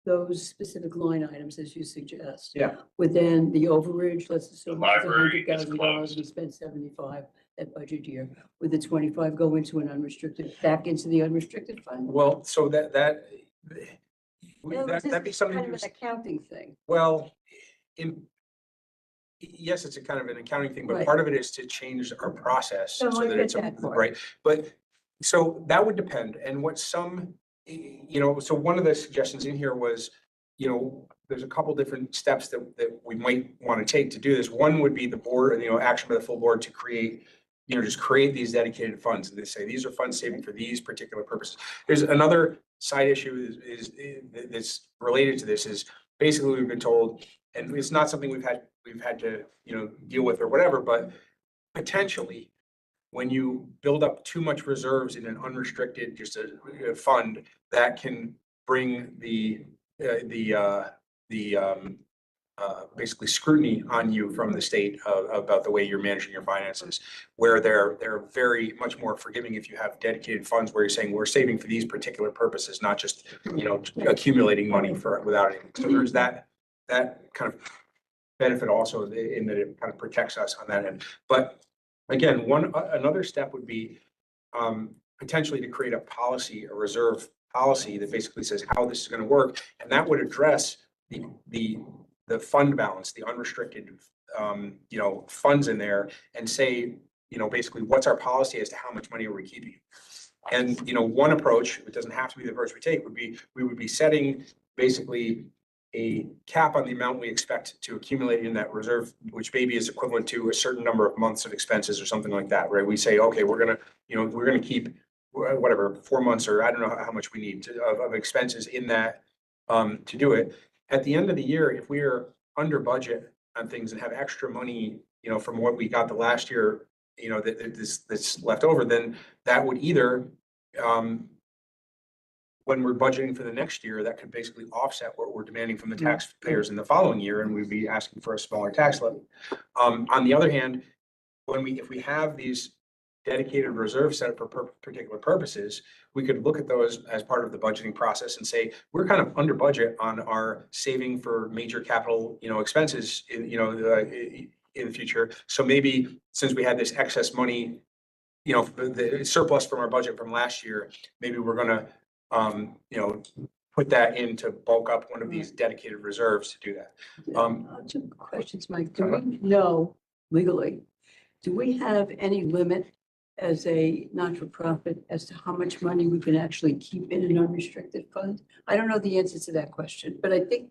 those specific line items as you suggest. Yeah. Would then the overage, let's assume The library is $100,000, closed. we spent 75 that budget year. Would the 25 go into an unrestricted, back into the unrestricted fund? Well, so that'd No, this be is something. kind of an accounting thing. Well, yes, it's a kind of an accounting thing, but Right. part of it is to change our process so No, I that get it's that part. right. But so that would depend. And what some, so one of the suggestions in here was, there's a couple different steps that we might want to take to do this. One would be the board, action by the full board to create, just create these dedicated funds. And they say, these are funds saving for these particular purposes. There's another side issue that's related to this is basically we've been told, and it's not something we've had to, deal with or whatever, but potentially when you build up too much reserves in an unrestricted, just a fund, that can bring the basically scrutiny on you from the state about the way you're managing your finances, where they're very much more forgiving if you have dedicated funds where you're saying we're saving for these particular purposes, not just, accumulating money for without anything. So there's that kind of benefit also in that it kind of protects us on that end. But again, another step would be potentially to create a policy, a reserve policy that basically says how this is going to work, and that would address the fund balance, the unrestricted, funds in there, and say, basically what's our policy as to how much money are we keeping? And, one approach, it doesn't have to be the approach we take, we would be setting basically a cap on the amount we expect to accumulate in that reserve, which maybe is equivalent to a certain number of months of expenses or something like that, right? We say, okay, we're gonna keep whatever, 4 months, or I don't know how much we need of expenses in that to do it. At the end of the year, if we are under budget on things and have extra money, from what we got the last year, that's left over, then that would either, when we're budgeting for the next year, that could basically offset what we're demanding from the taxpayers in the following year, and we'd be asking for a smaller tax levy. On the other hand, if we have these dedicated reserves set up for particular purposes, we could look at those as part of the budgeting process and say, we're kind of under budget on our saving for major capital, expenses in the future. So maybe since we had this excess money, the surplus from our budget from last year, maybe we're gonna, put that in to bulk up one of these dedicated reserves to do that. 2 questions, Mike. Do we know legally, do we have any limit as a not-for-profit as to how much money we can actually keep in an unrestricted fund? I don't know the answer to that question, but I think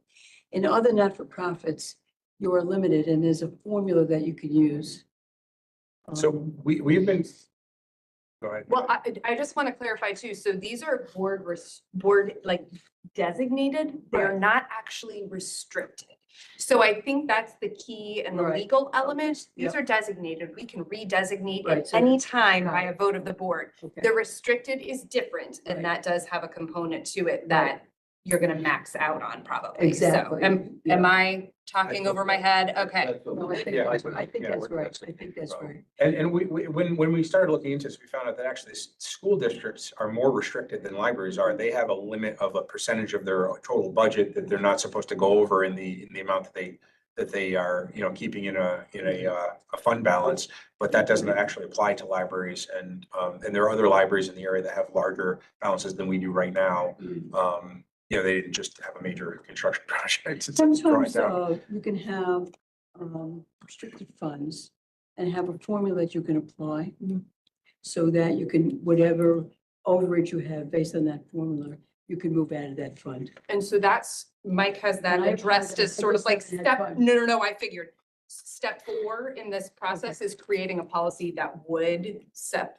in other not-for-profits, you are limited and there's a formula that you can use. So we've been, go ahead. Well, I just want to clarify too. So these are board like designated. They're not actually restricted. So I think that's the key and the Right. legal element. These Yep. are designated. We can redesignate Right, at so- any time by Right. a vote of the board. Okay. The restricted is different, and Right. that does have a component to it that you're gonna max out on probably. Exactly. So am Yeah. I talking over my head? Okay. No, I think Yeah, that's I right. I think that's right. I think that's right. And when we started looking into this, we found out that actually school districts are more restricted than libraries are. They have a limit of a percentage of their total budget that they're not supposed to go over in the amount that they are, keeping in a fund balance, but that doesn't actually apply to libraries. And there are other libraries in the area that have larger balances than we do right now. They didn't just have a major construction project. It's drawing Sometimes down. you can have restricted funds and have a formula that you can apply so that you can, whatever overage you have based on that formula, you can move out of that fund. And so Mike has that And I addressed as apologize. I sort of just like haven't had step, time. no, I figured. Step 4 in this process is creating a policy that would set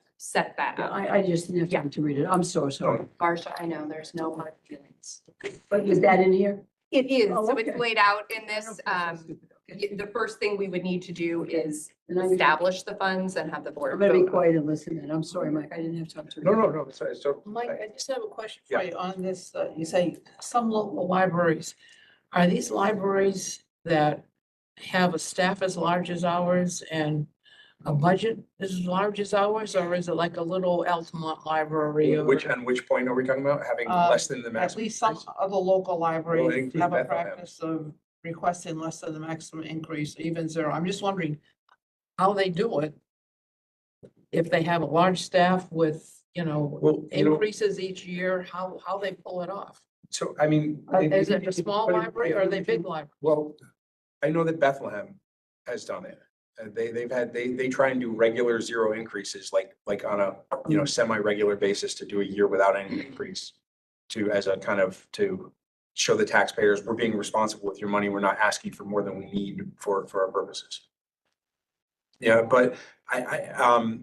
that Yeah, up. I just didn't have time to read it. I'm so sorry. Barsha, I know, there's no hard feelings. But is that in here? It is, Oh, so it's okay. laid out in I this, don't feel so stupid. Okay. the first thing we would need to do is And I'm establish the funds and have the board I'm gonna be vote. quiet and listen then. I'm sorry, Mike. I didn't have time to read. No. So Mike, I just have a question Yeah. for you on this. You say some local libraries. Are these libraries that have a staff as large as ours and a budget as large as ours? Or is it like a little Altamont library? or- on which point are we talking about? Having less than the At maximum? least some increase? of the local libraries include have a Bethlehem. practice of requesting less than the maximum increase, even 0. I'm just wondering how they do it. If they have a large staff with, Well, increases each year, how they pull it off? so I mean. Is it a small but library or are they big libraries? Well, I know that Bethlehem has done it. They try and do regular 0 increases, like on a, semi-regular basis to do a year without any increase. As a kind of, to show the taxpayers, we're being responsible with your money. We're not asking for more than we need for our purposes. Yeah, but the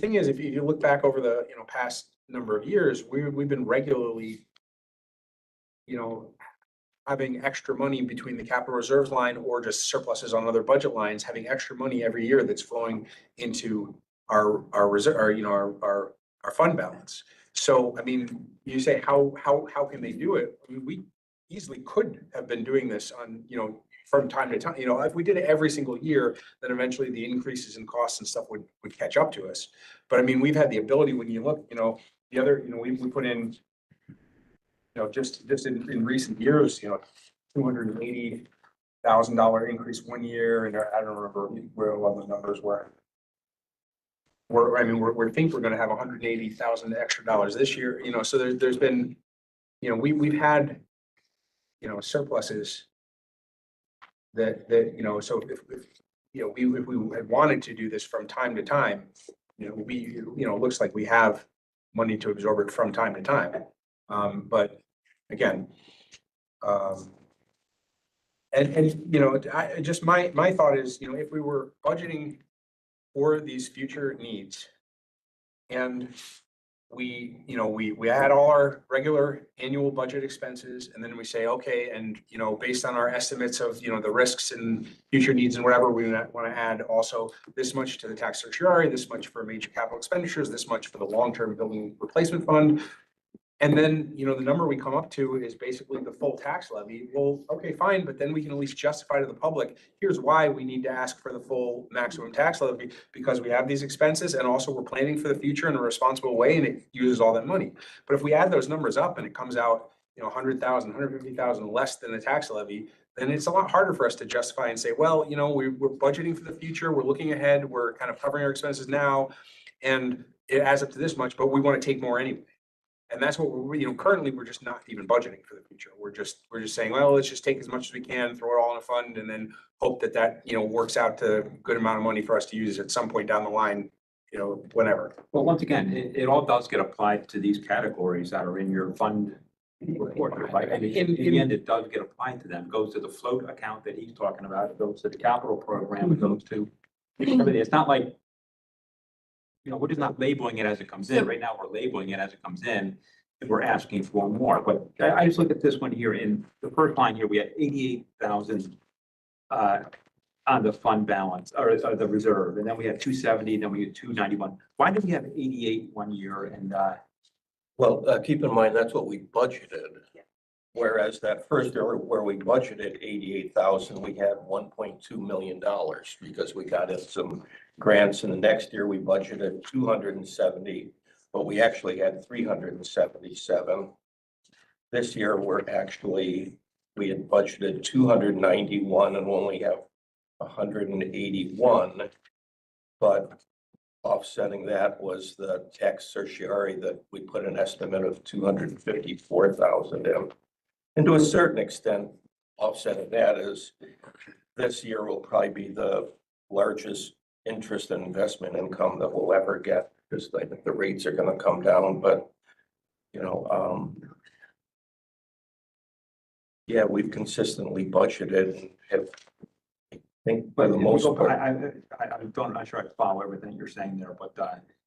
thing is, if you look back over the, past number of years, we've been regularly, having extra money between the capital reserves line or just surpluses on other budget lines, having extra money every year that's flowing into our reserve, our fund balance. So, I mean, you say, how can they do it? I mean, we easily could have been doing this on, from time to time. If we did it every single year, then eventually the increases in costs and stuff would catch up to us. But I mean, we've had the ability, when you look, the other, we put in, just in recent years, $280,000 increase one year, and I don't remember where all the numbers were. We think we're gonna have $180,000 extra dollars this year, so there's been, we've had, surpluses that, so if we had wanted to do this from time to time, it looks like we have money to absorb it from time to time. But again, just my thought is, if we were budgeting for these future needs and we had all our regular annual budget expenses, and then we say, okay, and, based on our estimates of, the risks and future needs and whatever, we want to add also this much to the tax certiorari, this much for major capital expenditures, this much for the long-term building replacement fund. And then, the number we come up to is basically the full tax levy. Well, okay, fine, but then we can at least justify to the public, here's why we need to ask for the full maximum tax levy, because we have these expenses and also we're planning for the future in a responsible way, and it uses all that money. But if we add those numbers up and it comes out, 100,000, 150,000 less than the tax levy, then it's a lot harder for us to justify and say, well, we're budgeting for the future, we're looking ahead, we're kind of covering our expenses now, and it adds up to this much, but we want to take more anyway. And that's what we're, currently, we're just not even budgeting for the future. We're just saying, well, let's just take as much as we can, throw it all in a fund, and then hope that works out to a good amount of money for us to use at some point down the line, whenever. Well, once again, it all does get applied to these categories that are in your fund report, right? And in the end, it does get applied to them, goes to the float account that he's talking about, it goes to the capital program, it goes to everything. It's not like, we're just not labeling it as it comes in. Right now, we're labeling it as it comes in, and we're asking for more. But I just look at this one here. In the first line here, we had 88,000 on the fund balance, or the reserve, and then we had 270, then we had 291. Why did we have 88 one year and? Well, keep in mind, that's what we budgeted. Whereas that first year where we budgeted 88,000, we had $1.2 million because we got in some grants, and the next year we budgeted 270, but we actually had 377. This year we had budgeted 291 and only have 181, but offsetting that was the tax certiorari that we put an estimate of 254,000 in. And to a certain extent, offsetting that is this year will probably be the largest interest and investment income that we'll ever get, because I think the rates are going to come down. But, yeah, we've consistently budgeted and have, I think, for the most part. I'm not sure I follow everything you're saying there, but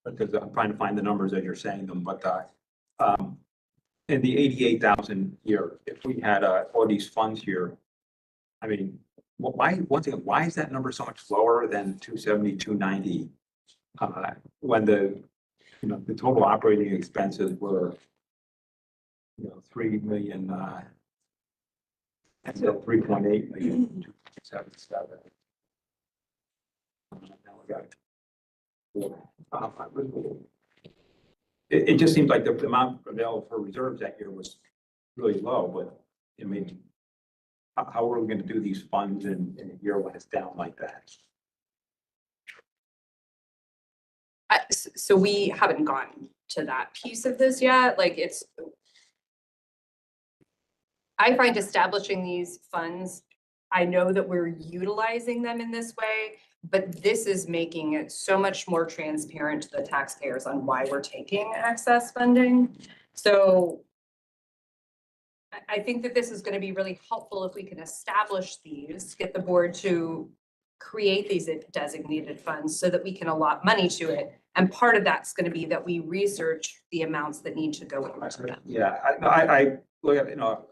because I'm trying to find the numbers as you're saying them, but in the 88,000 here, if we had all these funds here, I mean, why is that number so much lower than 270, 290? When the total operating expenses were, 3 million, and 3.8 million, 277. Now we got it just seems like the amount available for reserves that year was really low, but I mean, how are we going to do these funds in a year when it's down like that? So we haven't gotten to that piece of this yet. I find establishing these funds, I know that we're utilizing them in this way, but this is making it so much more transparent to the taxpayers on why we're taking excess funding. So I think that this is going to be really helpful if we can establish these, get the board to create these designated funds so that we can allot money to it. And part of that's gonna be that we research the amounts that need to go into them. Yeah, I, look at,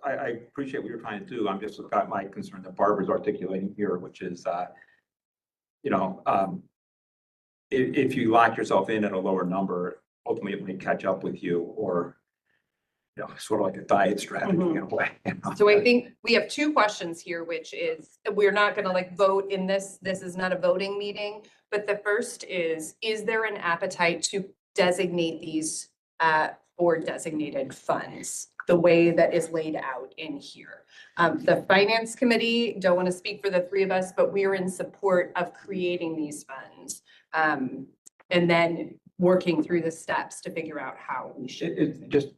I appreciate what you're trying to do. I'm just got my concern that Barbara's articulating here, which is, if you lock yourself in at a lower number, ultimately it may catch up with you, or, sort of like a diet strategy in a way. So I think we have two questions here, which is, we're not gonna like vote in this is not a voting meeting. But the first is there an appetite to designate these board designated funds the way that is laid out in here? The finance committee, don't want to speak for the three of us, but we're in support of creating these funds. And then working through the steps to figure out how we should. It's just,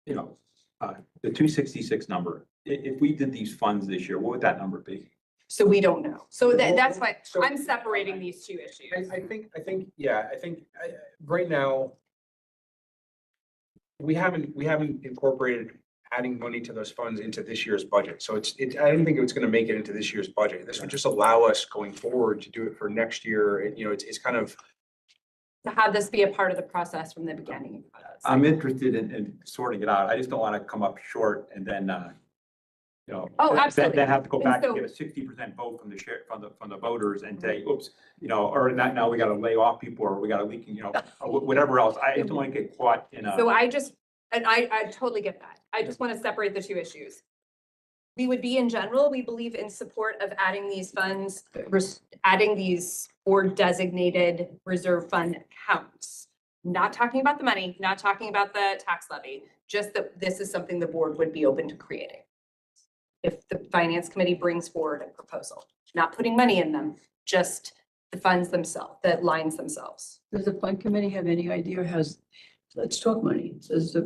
the 266 number, if we did these funds this year, what would that number be? So we don't know. So that's why I'm separating these two issues. I think, right now, we haven't incorporated adding money to those funds into this year's budget. So I don't think it's gonna make it into this year's budget. This would just allow us going forward to do it for next year. It's kind of. To have this be a part of the process from the beginning. I'm interested in sorting it out. I just don't want to come up short and then, Oh, absolutely. Then have to go And back and so- get a 60% vote from the voters and say, oops, or now we got to lay off people, or we got to leak, or whatever else. I just don't want to get caught in a. So I totally get that. I just want to separate the two issues. We would be in general, we believe in support of adding these funds, adding these board designated reserve fund accounts. Not talking about the money, not talking about the tax levy, just that this is something the board would be open to creating. If the finance committee brings forward a proposal, not putting money in them, just the funds themselves, the lines themselves. Does the fund committee have any idea let's talk money, says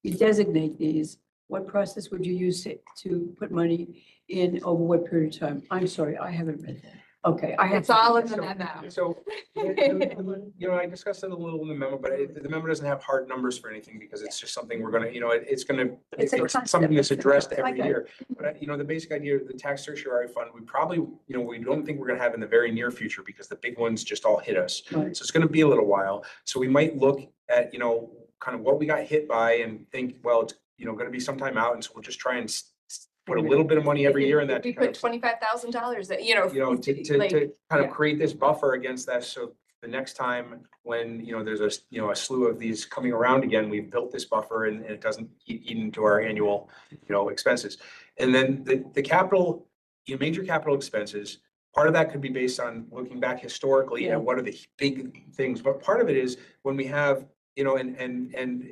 you designate these, what process would you use to put money in over what period of time? I'm sorry, I haven't read that. Okay, I have. It's all in the memo. So, I discussed it a little in the memo, but the memo doesn't have hard numbers for anything because it's just something we're gonna, it's It's a concept. something that's addressed I every got it. year. But, the basic idea of the tax certiorari fund, we probably, we don't think we're gonna have in the very near future because the big ones just all hit us. Right. So it's gonna be a little while. So we might look at, kind of what we got hit by and think, well, it's, gonna be sometime out. And so we'll just try and put a little bit of money every year in that. We to kind put of- $25,000, to like, kind yeah. of create this buffer against that. So the next time when, there's a slew of these coming around again, we've built this buffer and it doesn't eat into our annual, expenses. And then the capital, major capital expenses, part of that could be based on looking back historically Yeah. at what are the big things. But part of it is when we have, and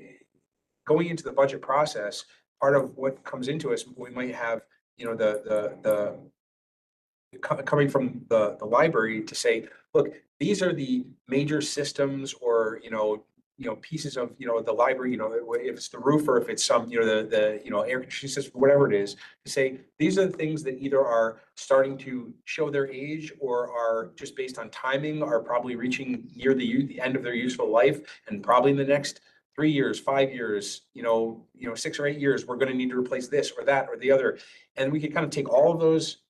going into the budget process, part of what comes into us, we might have, coming from the library to say, look, these are the major systems or, pieces of, the library, if it's the roof or if it's some, the air conditioning system, whatever it is, to say, these are the things that either are starting to show their age or are just based on timing, are probably reaching near the end of their useful life. And probably in the next 3 years, 5 years, 6 or 8 years, we're going to need to replace this or that or the other. And we could kind of take all of those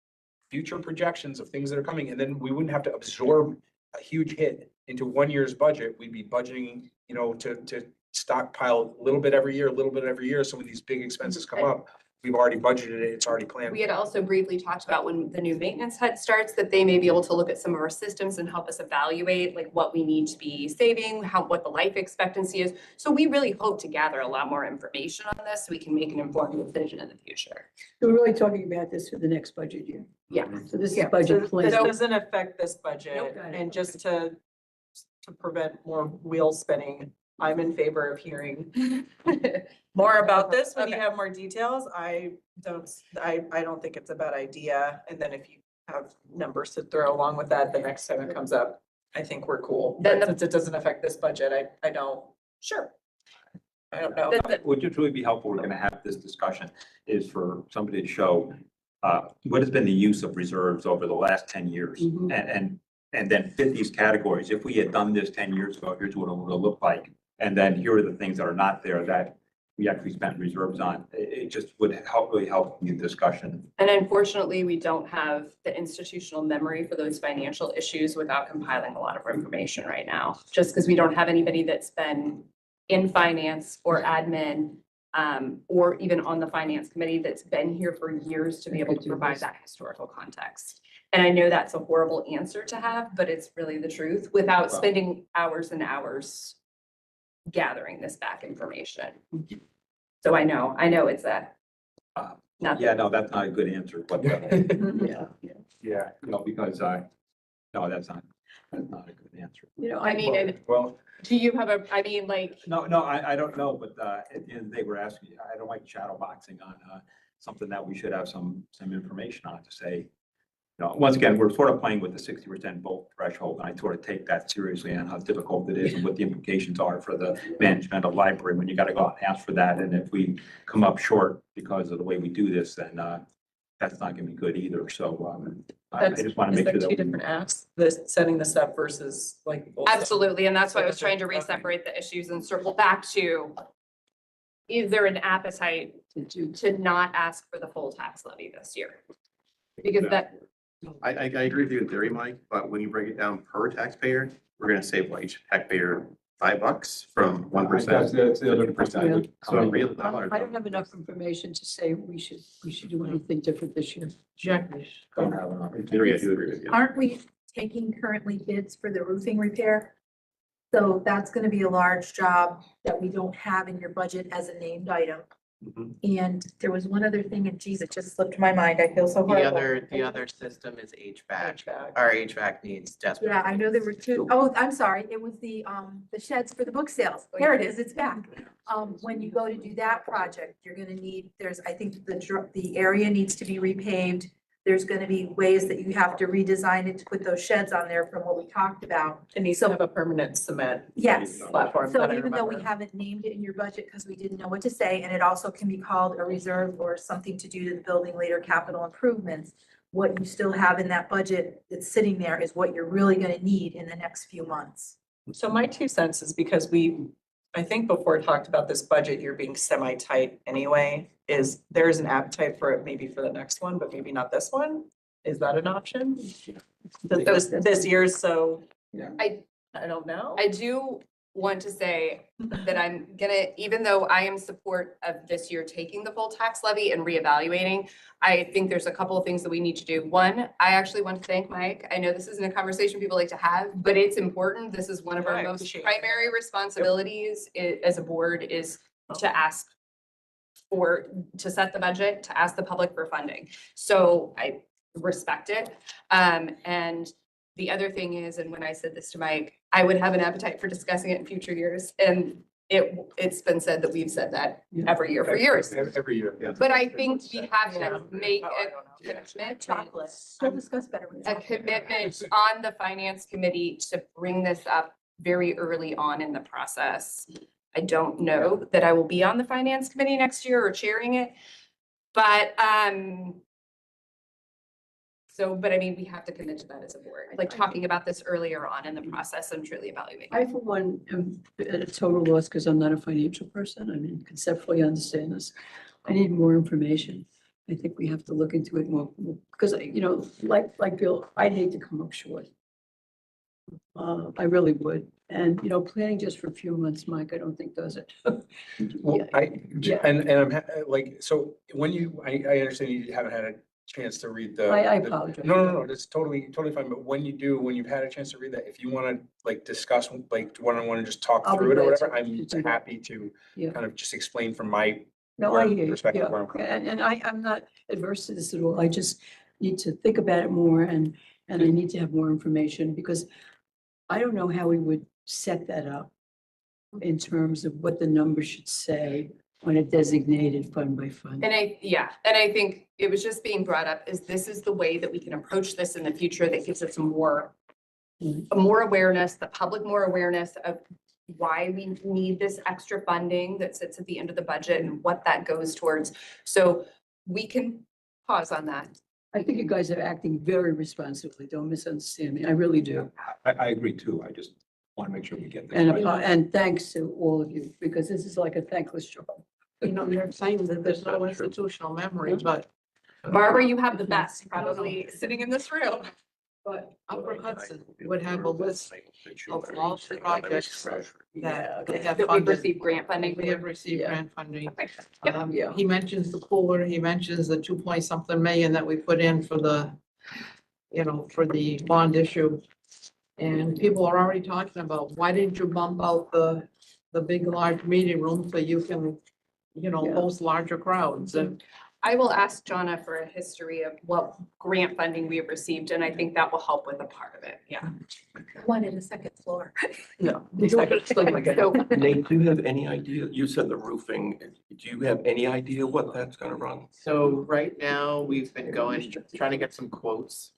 future projections of things that are coming, and then we wouldn't have to absorb a huge hit into 1 year's budget. We'd be budgeting, to stockpile a little bit every year. So when these big expenses come up, we've already budgeted it, it's already planned. We had also briefly talked about when the new maintenance hut starts, that they may be able to look at some of our systems and help us evaluate like what we need to be saving, what the life expectancy is. So we really hope to gather a lot more information on this so we can make an informed decision in the future. We're really talking about this for the next budget year. Yeah. So this is Yeah, budget so plan. this doesn't affect this budget. Nope. Got it. And just to prevent more wheels spinning, I'm in favor of hearing more about this when you Okay. have more details. I don't think it's a bad idea. And then if you have numbers to throw along with that, the next time it comes up, I think we're cool. Then But the- since it doesn't affect this budget, I don't know. What would just really be helpful, we're gonna have this discussion, is for somebody to show what has been the use of reserves over the last 10 years? Mhm. And then fit these categories. If we had done this 10 years ago, here's what it would have looked like. And then here are the things that are not there that we actually spent reserves on. It just would really help the discussion. And unfortunately, we don't have the institutional memory for those financial issues without compiling a lot of information right now. Just because we don't have anybody that's been in finance or admin, or even on the finance committee that's been here for years to be able to provide that historical context. And I know that's a horrible answer to have, but it's really the truth without spending hours and hours gathering this back information. So I know it's not. Yeah, no, that's not a good answer, but, Yeah, Yeah, because no, that's not a good answer. you know, I mean, and well, do you have like, No, I don't know, but at the end of the day, we're asking, I don't like shadow boxing on something that we should have some information on to say. Once again, we're sort of playing with the 60% vote threshold, and I sort of take that seriously and how difficult it is and what the implications are for the management of library when you got to go out and ask for that. And if we come up short because of the way we do this, then that's not going to be good either. So I just want to make sure that two different acts, setting this up versus like. both sides? absolutely, and that's why I was trying to re-separate the issues and circle back to, is there an appetite to not ask for the full tax levy this year? Because that, I agree with you in theory, Mike, but when you break it down per taxpayer, we're gonna save what, each taxpayer $5 from 1%. That's the other 2%. So in real I dollars. don't have enough information to say we should do anything different this year. don't have enough. In theory, I do agree with you. Aren't we taking currently bids for the roofing repair? So that's gonna be a large job that we don't have in your budget as a named item. Mhm. And there was one other thing, and geez, it just slipped my mind. I feel so The horrible. other system is HVAC. HVAC. Our HVAC needs desperate. Yeah, I know there were two. Oh, I'm sorry. It was the sheds for the book sales. There it is. It's back. When you go to do that project, you're gonna need, I think the area needs to be repaved. There's gonna be ways that you have to redesign it to put those sheds on there from what we talked about. It needs to have a permanent cement Yes. platform. So that I even though we remember. haven't named it in your budget because we didn't know what to say, and it also can be called a reserve or something to do to the building later capital improvements, what you still have in that budget that's sitting there is what you're really gonna need in the next few months. So my 2 cents is because I think before talked about this budget year being semi-tight anyway, is there is an appetite for it maybe for the next one, but maybe not this one? Is that an option? This year, so. Yeah. I don't know. I do want to say that I'm gonna, even though I am support of this year taking the full tax levy and reevaluating, I think there's a couple of things that we need to do. One, I actually want to thank Mike. I know this isn't a conversation people like to have, but it's important. This is one of Yeah, our I most appreciate it. primary responsibilities as a board is to ask to set the budget, to ask the public for funding. So I respect it. And the other thing is, and when I said this to Mike, I would have an appetite for discussing it in future years. And it's been said that we've said that every year for years. Every year, yeah. But I think we have Yeah. to make Oh, I a don't know. commitment, Chocolate. We'll discuss better. with a chocolate. commitment on the finance committee to bring this up very early on in the process. I don't know that I will be on the finance committee next year or chairing it, but, but I mean, we have to commit to that as a board, like talking about this earlier on in the process and truly evaluating. I, for one, am at a total loss because I'm not a financial person. I mean, conceptually understand this. I need more information. I think we have to look into it more, because, like Bill, I'd hate to come up short. I really would. And, planning just for a few months, Mike, I don't think does it. Well, Yeah. and I'm like, so when I understand you haven't had a chance to read the. I the- apologize. No, that's totally fine. But when you've had a chance to read that, if you want to like discuss, like one-on-one and just talk I'll be through it or glad whatever, to I'm do that. happy to Yeah. kind of just explain from my No, I hear you. perspective Yeah. where I'm coming And I'm not adverse to this at all. I just need to think about it more and I need to have more information because I don't know how we would set that up in terms of what the numbers should say on a designated fund by fund. And I think it was just being brought up is this is the way that we can approach this in the future that gives us more awareness, the public more awareness of why we need this extra funding that sits at the end of the budget and what that goes towards. So we can pause on that. I think you guys are acting very responsibly. Don't misunderstand me. I really do. I agree too. I just want to make sure we get this And, right. and thanks to all of you because this is like a thankless job. You know, you're saying that there's no institutional memory, but Barbara, you have the best probably sitting in this room. Upper Hudson would have a list of all the projects that they have That we've funded. received grant funding. We have received Yeah. grant funding. Okay. Yep. Yeah. He mentions the cooler, he mentions the 2 point something million that we put in for the, you know, for the bond issue. And people are already talking about, why didn't you bump out the big, large meeting room so you can, you know, Yeah. host larger crowds? And I will ask Jonna for a history of what grant funding we have received, and I think that will help with a part of it, yeah. One in the second floor. No. So, Nate, do you have any idea? You said the roofing. Do you have any idea what that's gonna run? So right now, we've been going, trying to get some quotes.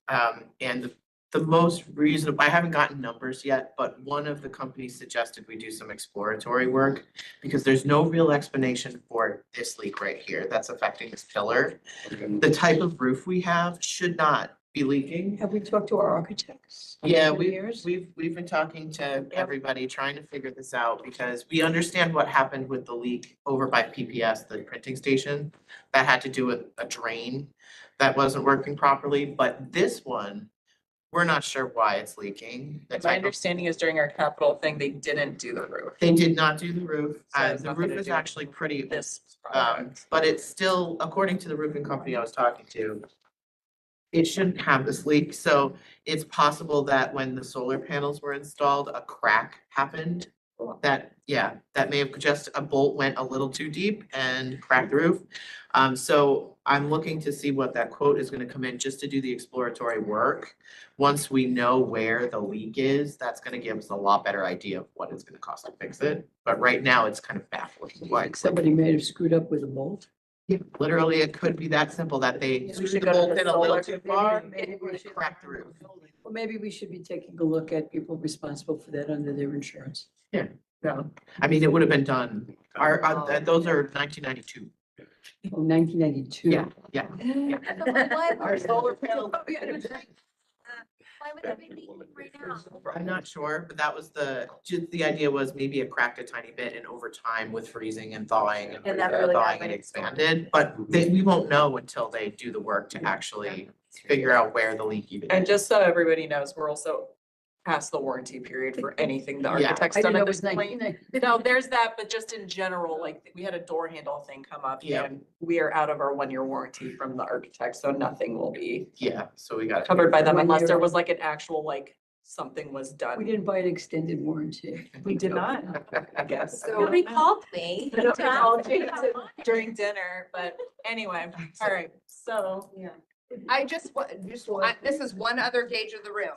And the most reasonable, I haven't gotten numbers yet, but one of the companies suggested we do some exploratory work because there's no real explanation for this leak right here that's affecting this pillar. The type of roof we have should not be leaking. Have we talked to our architects? Yeah, Engineers? we've been talking to everybody, trying to figure this out because we understand what happened with the leak over by PPS, the printing station. That had to do with a drain that wasn't working properly, but this one, we're not sure why it's leaking. The My type of- understanding is during our capital thing, they didn't do the roof. They did not do the roof. So it's The nothing roof to is do with actually pretty, This um, project. but it's still, according to the roofing company I was talking to, it shouldn't have this leak, so it's possible that when the solar panels were installed, a crack happened. That may have just, a bolt went a little too deep and cracked the roof. So I'm looking to see what that quote is gonna come in, just to do the exploratory work. Once we know where the leak is, that's gonna give us a lot better idea of what it's gonna cost to fix it. But right now, it's kind of baffling why. Like somebody may have screwed up with a bolt. Yeah, literally, it could be that simple that they We screwed should the go to bolt the in a little solar too committee. far, Maybe we and should- cracked the roof. Well, maybe we should be taking a look at people responsible for that under their insurance. Yeah, I mean, it would have been done, those are 1992. Oh, 1992. Yeah. Our solar panel. Why would that be leaking right now? I'm not sure, but that was just the idea was maybe it cracked a tiny bit and over time with freezing and thawing and And that really thawing got and expanded. But we won't know until they do the work to actually figure out where the leak even And is. just so everybody knows, we're also past the warranty period for anything the Yeah. architect's I done didn't know at it was this point. 1990. No, there's that, but just in general, like, we had a door handle thing come up Yeah. and we are out of our 1-year warranty from the architect, so nothing will be Yeah, so we got. covered by them 1 unless year. there was like an actual, like, something was We done. didn't buy an extended warranty. We did not, I guess. Nobody called me. I don't know, during dinner, but anyway, all right, so. I just want, this is one other gauge of the room.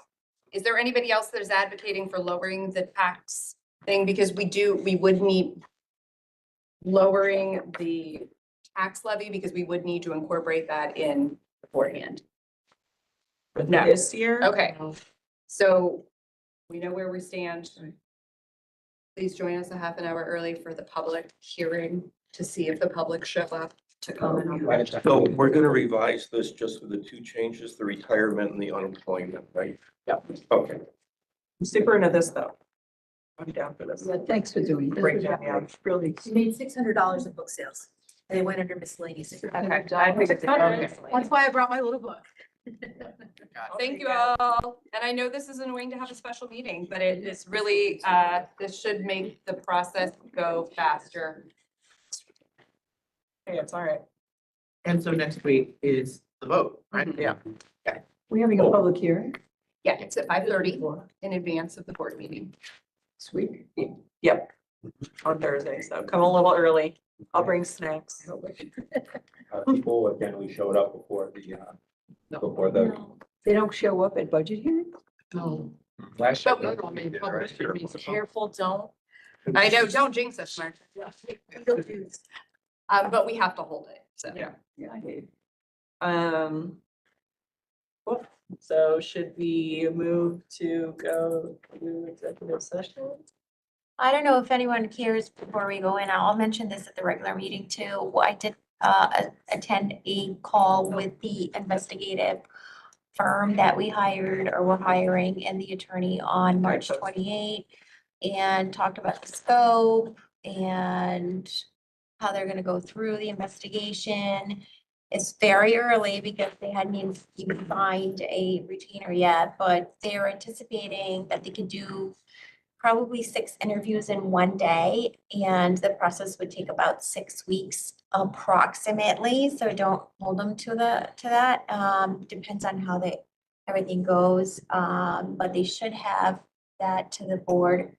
Is there anybody else that is advocating for lowering the tax thing? Because we would need lowering the tax levy because we would need to incorporate that in beforehand. No. This year? Okay, so we know where we stand. Please join us a half an hour early for the public hearing to see if the public show up to comment on it. So we're gonna revise this just with the two changes, the retirement and the unemployment, right? Yep. Okay. I'm super into this, though. I'm down for this. Yeah, thanks for doing this. Great job, yeah. Really. We made $600 in book sales. And they went under miscellaneous. Okay, I figured That's why I brought my little book. Thank you all. And I know this is annoying to have a special meeting, but it is really, this should make the process go faster. Hey, it's all right. And so next week is the vote, right? Yeah. We're having a public hearing. Yeah, it's at 5:30 in advance of the board meeting. Sweet. Yep. On Thursday, so come a little early. I'll bring snacks. People generally showed up before the. They don't show up at budget hearings? No. Last year. But I mean, public hearings are- Careful, don't. I know, don't jinx us, Mark. But we have to hold it, so. Yeah. Yeah, I hate it. Cool. So should we move to go to executive session? I don't know if anyone cares before we go in. I'll mention this at the regular meeting too. I did attend a call with the investigative firm that we hired or were hiring and the attorney on March 28th and talked about the scope and how they're gonna go through the investigation. It's very early because they hadn't even find a retainer yet, but they're anticipating that they could do probably 6 interviews in one day, and the process would take about 6 weeks approximately, so don't hold them to that. Depends on how everything goes, but they should have that to the board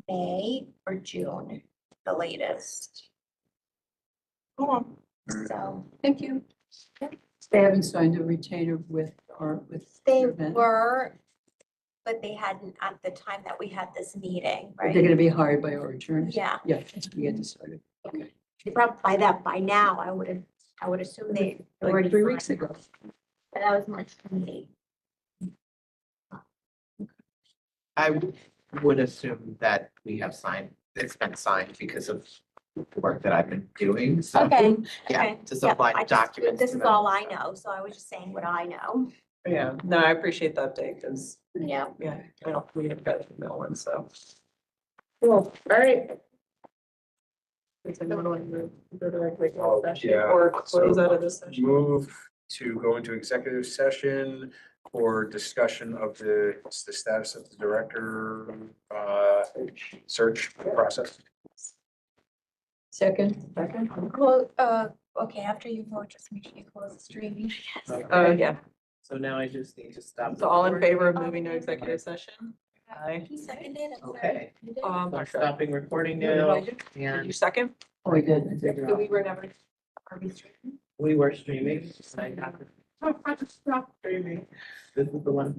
May or June, the latest. So Thank you. They haven't signed a retainer with they your vendor. were, but they hadn't at the time that we had this meeting, They're right? gonna be hired by our attorneys? Yeah. Yeah, that's what we had decided. Okay. They probably by now, I would assume they Like already 3 weeks signed. ago. But that was March 28th. I would assume that we have signed, it's been signed because of the work that I've been doing, so. Okay, Yeah, okay. to Yep, supply I just- documents. This to is them. all I know, so I was just saying what I know. Yeah, no, I appreciate the update, because, Yeah. yeah, I don't, we have got no one, so. Cool, all right. Does anyone want to go to executive session yeah, or close out of this session? Move to go into executive session for discussion of the status of the director, search process. Second? Well, okay, after you vote, just make sure you close the streaming, I guess. Yeah, So now I just need to stop. so all in recording. favor of moving to executive session? Aye. He seconded it. I'm sorry. Okay, You did? so I'm stopping recording Did now, I do? Did you and second? Oh, I did. So we were never, are we streaming? we were streaming. I have to stop streaming. This is the one.